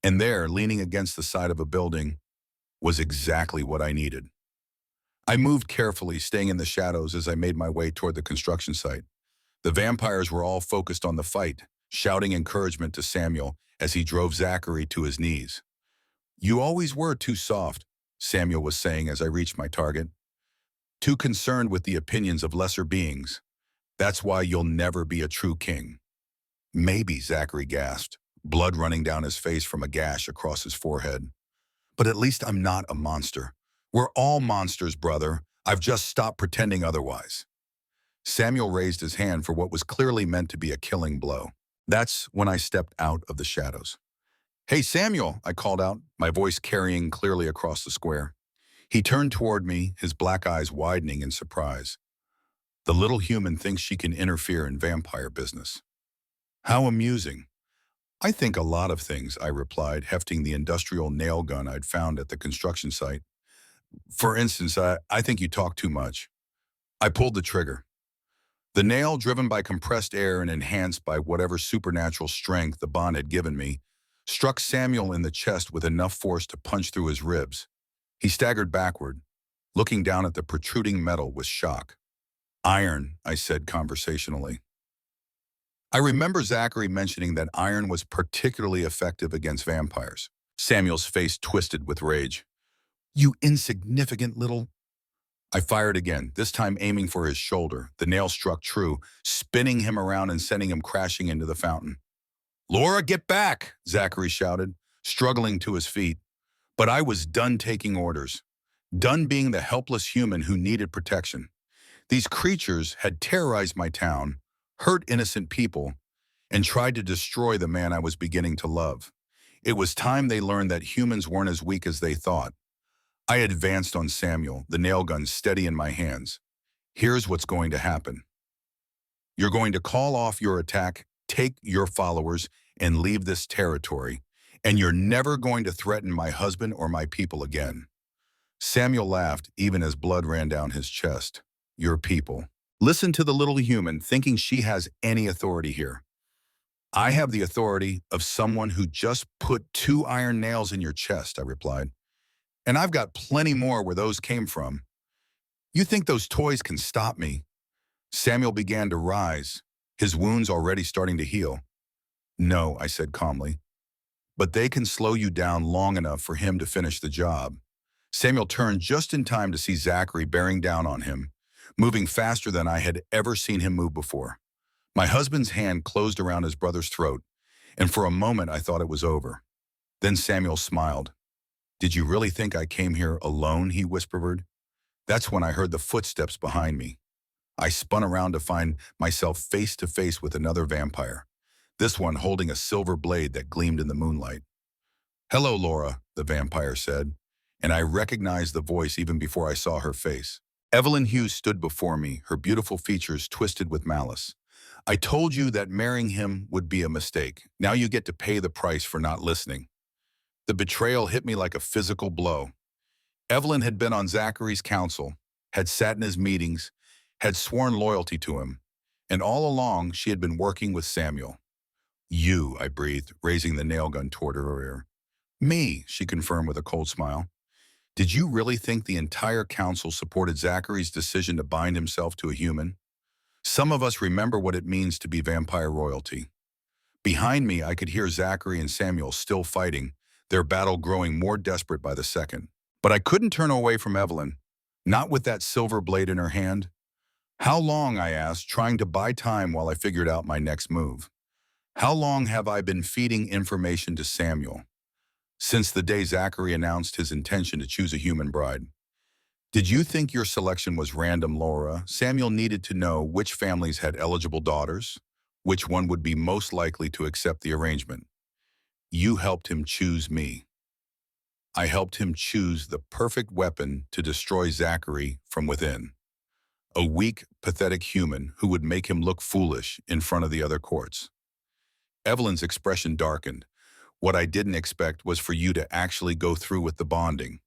S1: and there, leaning against the side of a building, was exactly what I needed. I moved carefully, staying in the shadows as I made my way toward the construction site. The vampires were all focused on the fight, shouting encouragement to Samuel as he drove Zachary to his knees. You always were too soft, Samuel was saying as I reached my target. Too concerned with the opinions of lesser beings. That's why you'll never be a true king. Maybe, Zachary gasped, blood running down his face from a gash across his forehead. But at least I'm not a monster. We're all monsters, brother. I've just stopped pretending otherwise. Samuel raised his hand for what was clearly meant to be a killing blow. That's when I stepped out of the shadows. Hey, Samuel, I called out, my voice carrying clearly across the square. He turned toward me, his black eyes widening in surprise. The little human thinks she can interfere in vampire business. How amusing. I think a lot of things, I replied, hefting the industrial nail gun I'd found at the construction site. For instance, I think you talk too much. I pulled the trigger. The nail, driven by compressed air and enhanced by whatever supernatural strength the bond had given me, struck Samuel in the chest with enough force to punch through his ribs. He staggered backward, looking down at the protruding metal with shock. Iron, I said conversationally. I remember Zachary mentioning that iron was particularly effective against vampires. Samuel's face twisted with rage. You insignificant little... I fired again, this time aiming for his shoulder. The nail struck true, spinning him around and sending him crashing into the fountain. Laura, get back, Zachary shouted, struggling to his feet. But I was done taking orders. done being the helpless human who needed protection. These creatures had terrorized my town, hurt innocent people, and tried to destroy the man I was beginning to love. It was time they learned that humans weren't as weak as they thought. I advanced on Samuel, the nail gun steady in my hands. Here's what's going to happen. You're going to call off your attack, take your followers, and leave this territory, and you're never going to threaten my husband or my people again. Samuel laughed even as blood ran down his chest. Your people. Listen to the little human thinking she has any authority here. I have the authority of someone who just put 2 iron nails in your chest, I replied. And I've got plenty more where those came from. You think those toys can stop me? Samuel began to rise, his wounds already starting to heal. No, I said calmly, but they can slow you down long enough for him to finish the job. Samuel turned just in time to see Zachary bearing down on him, moving faster than I had ever seen him move before. My husband's hand closed around his brother's throat, and for a moment I thought it was over. Then Samuel smiled. Did you really think I came here alone, he whispered. That's when I heard the footsteps behind me. I spun around to find myself face to face with another vampire, this one holding a silver blade that gleamed in the moonlight. Hello, Laura, the vampire said, and I recognized the voice even before I saw her face. Evelyn Hughes stood before me, her beautiful features twisted with malice. I told you that marrying him would be a mistake. Now you get to pay the price for not listening. The betrayal hit me like a physical blow. Evelyn had been on Zachary's council, had sat in his meetings, had sworn loyalty to him, and all along she had been working with Samuel. You, I breathed, raising the nail gun toward her ear. Me, she confirmed with a cold smile. Did you really think the entire council supported Zachary's decision to bind himself to a human? Some of us remember what it means to be vampire royalty. Behind me, I could hear Zachary and Samuel still fighting, their battle growing more desperate by the second. But I couldn't turn away from Evelyn, not with that silver blade in her hand. How long, I asked, trying to buy time while I figured out my next move. How long have I been feeding information to Samuel? Since the day Zachary announced his intention to choose a human bride. Did you think your selection was random, Laura? Samuel needed to know which families had eligible daughters, which one would be most likely to accept the arrangement. You helped him choose me. I helped him choose the perfect weapon to destroy Zachary from within. A weak, pathetic human who would make him look foolish in front of the other courts. Evelyn's expression darkened. What I didn't expect was for you to actually go through with the bonding,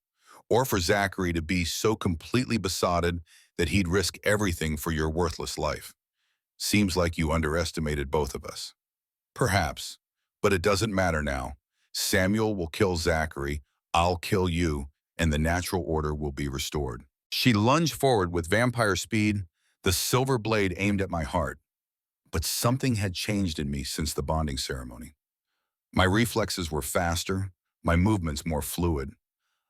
S1: or for Zachary to be so completely besotted that he'd risk everything for your worthless life. Seems like you underestimated both of us. Perhaps, but it doesn't matter now. Samuel will kill Zachary, I'll kill you, and the natural order will be restored. She lunged forward with vampire speed, the silver blade aimed at my heart. But something had changed in me since the bonding ceremony. My reflexes were faster, my movements more fluid.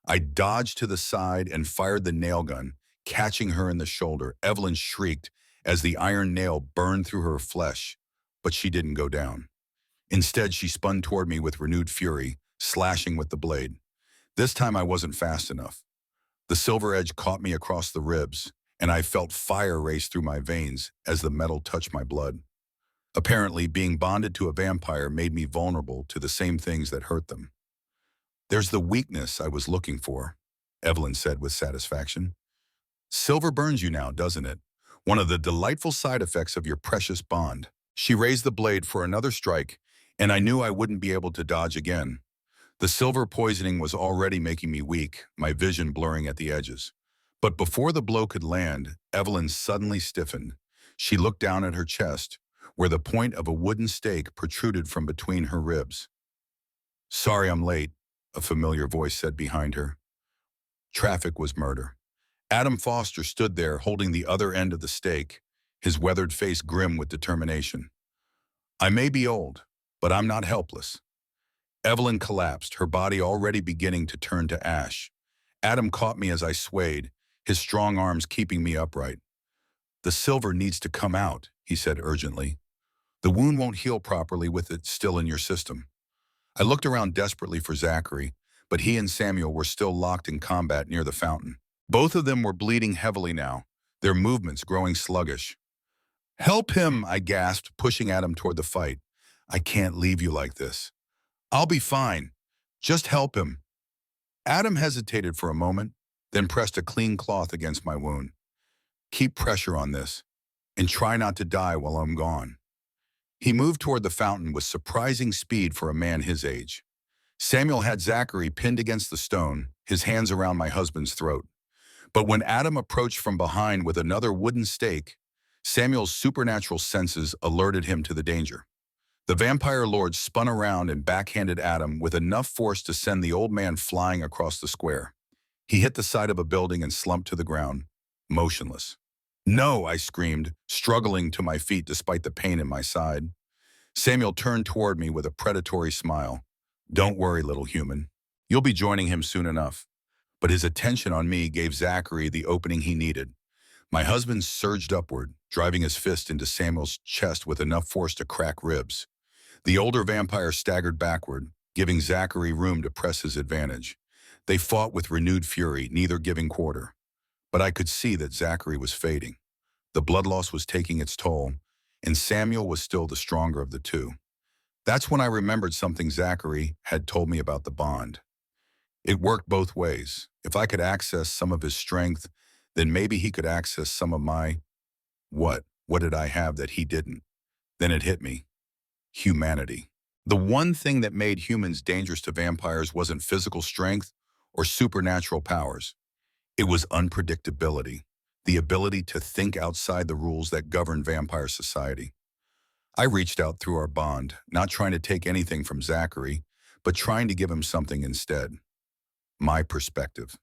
S1: I dodged to the side and fired the nail gun, catching her in the shoulder. Evelyn shrieked as the iron nail burned through her flesh, but she didn't go down. Instead, she spun toward me with renewed fury, slashing with the blade. This time I wasn't fast enough. The silver edge caught me across the ribs, and I felt fire race through my veins as the metal touched my blood. Apparently, being bonded to a vampire made me vulnerable to the same things that hurt them. There's the weakness I was looking for, Evelyn said with satisfaction. Silver burns you now, doesn't it? One of the delightful side effects of your precious bond. She raised the blade for another strike, and I knew I wouldn't be able to dodge again. The silver poisoning was already making me weak, my vision blurring at the edges. But before the blow could land, Evelyn suddenly stiffened. She looked down at her chest, where the point of a wooden stake protruded from between her ribs. Sorry I'm late, a familiar voice said behind her. Traffic was murder. Adam Foster stood there holding the other end of the stake, his weathered face grim with determination. I may be old, but I'm not helpless. Evelyn collapsed, her body already beginning to turn to ash. Adam caught me as I swayed, his strong arms keeping me upright. The silver needs to come out, he said urgently. The wound won't heal properly with it still in your system. I looked around desperately for Zachary, but he and Samuel were still locked in combat near the fountain. Both of them were bleeding heavily now, their movements growing sluggish. "Help him," I gasped, pushing Adam toward the fight. "I can't leave you like this." "I'll be fine. Just help him." Adam hesitated for a moment, then pressed a clean cloth against my wound. "Keep pressure on this, and try not to die while I'm gone." He moved toward the fountain with surprising speed for a man his age. Samuel had Zachary pinned against the stone, his hands around my husband's throat. But when Adam approached from behind with another wooden stake, Samuel's supernatural senses alerted him to the danger. The vampire lord spun around and backhanded Adam with enough force to send the old man flying across the square. He hit the side of a building and slumped to the ground, motionless. "No," I screamed, struggling to my feet despite the pain in my side. Samuel turned toward me with a predatory smile. "Don't worry, little human. You'll be joining him soon enough." But his attention on me gave Zachary the opening he needed. My husband surged upward, driving his fist into Samuel's chest with enough force to crack ribs. The older vampire staggered backward, giving Zachary room to press his advantage. They fought with renewed fury, neither giving quarter. But I could see that Zachary was fading. The blood loss was taking its toll, and Samuel was still the stronger of the two. That's when I remembered something Zachary had told me about the bond. It worked both ways. If I could access some of his strength, then maybe he could access some of my… What? What did I have that he didn't? Then it hit me. Humanity. The one thing that made humans dangerous to vampires wasn't physical strength or supernatural powers. It was unpredictability, the ability to think outside the rules that govern vampire society. I reached out through our bond, not trying to take anything from Zachary, but trying to give him something instead. My perspective.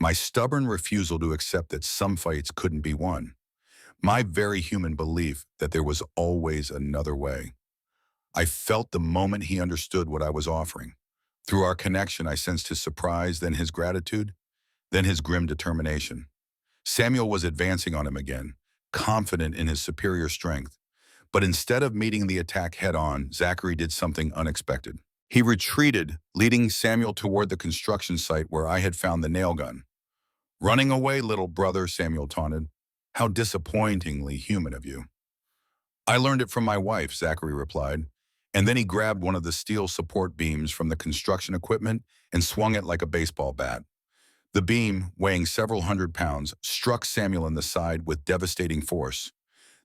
S1: My stubborn refusal to accept that some fights couldn't be won. My very human belief that there was always another way. I felt the moment he understood what I was offering. Through our connection, I sensed his surprise, then his gratitude, then his grim determination. Samuel was advancing on him again, confident in his superior strength. But instead of meeting the attack head-on, Zachary did something unexpected. He retreated, leading Samuel toward the construction site where I had found the nail gun. "Running away, little brother," Samuel taunted. "How disappointingly human of you." "I learned it from my wife," Zachary replied. And then he grabbed one of the steel support beams from the construction equipment and swung it like a baseball bat. The beam, weighing several hundred pounds, struck Samuel in the side with devastating force.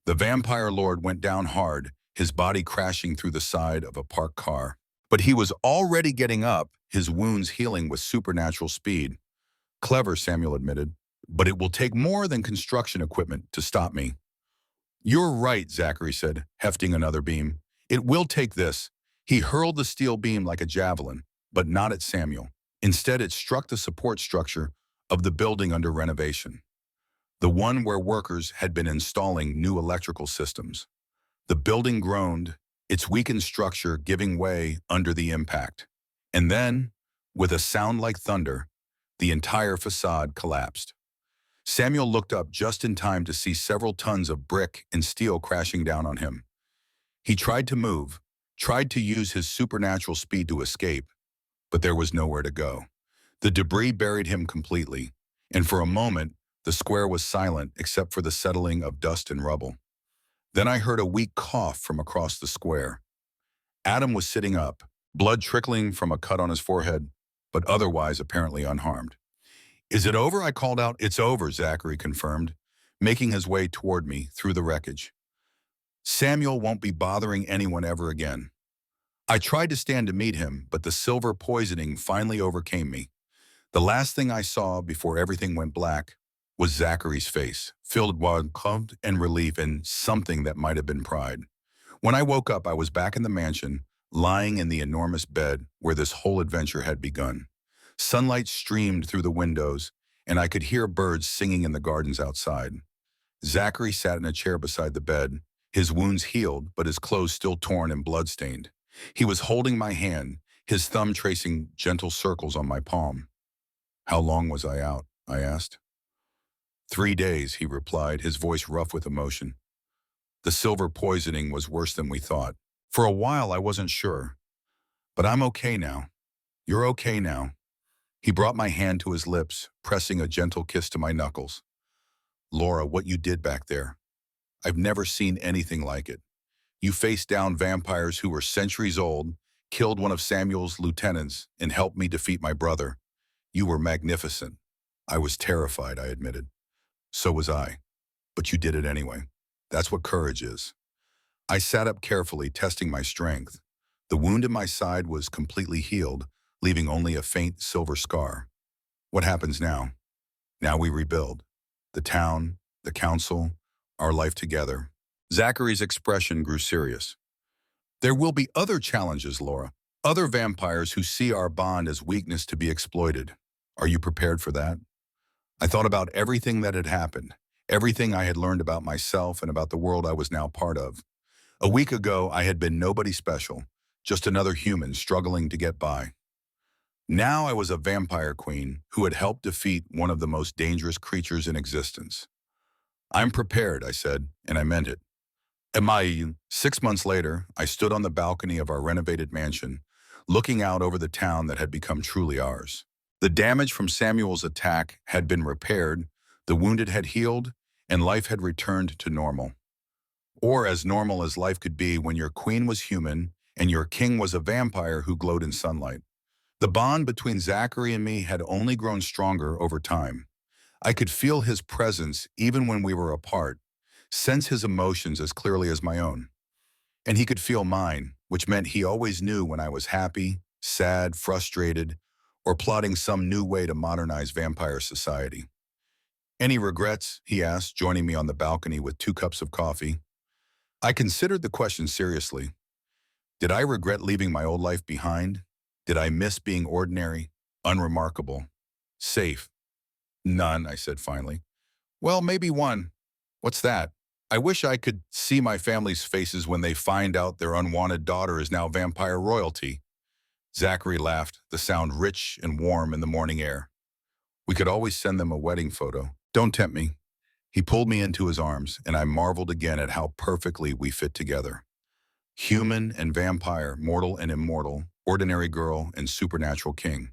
S1: The vampire lord went down hard, his body crashing through the side of a parked car. But he was already getting up, his wounds healing with supernatural speed. "Clever," Samuel admitted, "but it will take more than construction equipment to stop me." "You're right," Zachary said, hefting another beam. "It will take this." He hurled the steel beam like a javelin, but not at Samuel. Instead, it struck the support structure of the building under renovation, the one where workers had been installing new electrical systems. The building groaned, its weakened structure giving way under the impact. And then, with a sound like thunder, the entire facade collapsed. Samuel looked up just in time to see several tons of brick and steel crashing down on him. He tried to move, tried to use his supernatural speed to escape, but there was nowhere to go. The debris buried him completely, and for a moment, the square was silent except for the settling of dust and rubble. Then I heard a weak cough from across the square. Adam was sitting up, blood trickling from a cut on his forehead, but otherwise apparently unharmed. "Is it over?" I called out. "It's over," Zachary confirmed, making his way toward me through the wreckage. "Samuel won't be bothering anyone ever again." I tried to stand to meet him, but the silver poisoning finally overcame me. The last thing I saw before everything went black was Zachary's face, filled with calm and relief and something that might have been pride. When I woke up, I was back in the mansion, lying in the enormous bed where this whole adventure had begun. Sunlight streamed through the windows, and I could hear birds singing in the gardens outside. Zachary sat in a chair beside the bed, his wounds healed, but his clothes still torn and blood-stained. He was holding my hand, his thumb tracing gentle circles on my palm. "How long was I out?" I asked. 3 days, he replied, his voice rough with emotion. "The silver poisoning was worse than we thought. For a while, I wasn't sure. But I'm okay now. You're okay now. He brought my hand to his lips, pressing a gentle kiss to my knuckles. Laura, what you did back there. I've never seen anything like it. You faced down vampires who were centuries old, killed one of Samuel's lieutenants, and helped me defeat my brother. You were magnificent. I was terrified, I admitted. So was I. But you did it anyway. That's what courage is. I sat up carefully, testing my strength. The wound in my side was completely healed, leaving only a faint silver scar. What happens now? Now we rebuild. The town, the council, our life together. Zachary's expression grew serious. There will be other challenges, Laura. Other vampires who see our bond as weakness to be exploited. Are you prepared for that? I thought about everything that had happened, everything I had learned about myself and about the world I was now part of. A week ago, I had been nobody special, just another human struggling to get by. Now I was a vampire queen who had helped defeat one of the most dangerous creatures in existence. I'm prepared, I said, and I meant it. 6 months later, I stood on the balcony of our renovated mansion, looking out over the town that had become truly ours. The damage from Samuel's attack had been repaired, the wounded had healed, and life had returned to normal. Or as normal as life could be when your queen was human and your king was a vampire who glowed in sunlight. The bond between Zachary and me had only grown stronger over time. I could feel his presence even when we were apart, sense his emotions as clearly as my own. And he could feel mine, which meant he always knew when I was happy, sad, frustrated, or plotting some new way to modernize vampire society. Any regrets? He asked, joining me on the balcony with 2 cups of coffee. I considered the question seriously. Did I regret leaving my old life behind? Did I miss being ordinary, unremarkable, safe? None, I said finally. Well, maybe one. What's that? I wish I could see my family's faces when they find out their unwanted daughter is now vampire royalty. Zachary laughed, the sound rich and warm in the morning air. We could always send them a wedding photo. Don't tempt me. He pulled me into his arms, and I marveled again at how perfectly we fit together. Human and vampire, mortal and immortal, ordinary girl and supernatural king.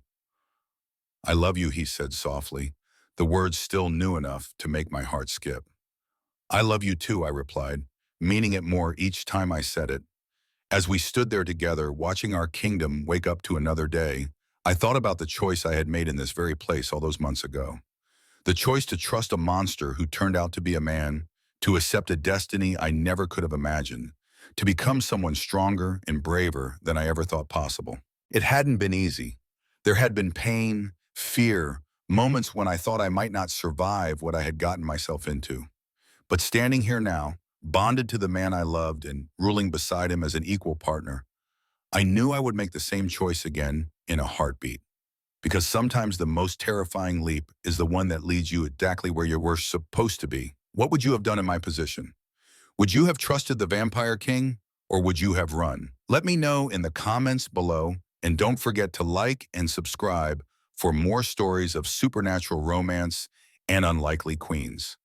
S1: I love you, he said softly, the words still new enough to make my heart skip. I love you too, I replied, meaning it more each time I said it. As we stood there together, watching our kingdom wake up to another day, I thought about the choice I had made in this very place all those months ago. The choice to trust a monster who turned out to be a man, to accept a destiny I never could have imagined, to become someone stronger and braver than I ever thought possible. It hadn't been easy. There had been pain, fear, moments when I thought I might not survive what I had gotten myself into. But standing here now, bonded to the man I loved and ruling beside him as an equal partner, I knew I would make the same choice again in a heartbeat. Because sometimes the most terrifying leap is the one that leads you exactly where you were supposed to be. What would you have done in my position? Would you have trusted the Vampire King, or would you have run? Let me know in the comments below, and don't forget to like and subscribe for more stories of supernatural romance and unlikely queens.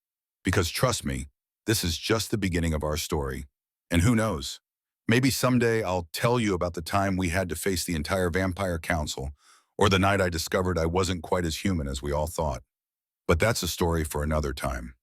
S1: Because trust me, this is just the beginning of our story. And who knows, maybe someday I'll tell you about the time we had to face the entire Vampire Council, or the night I discovered I wasn't quite as human as we all thought. But that's a story for another time.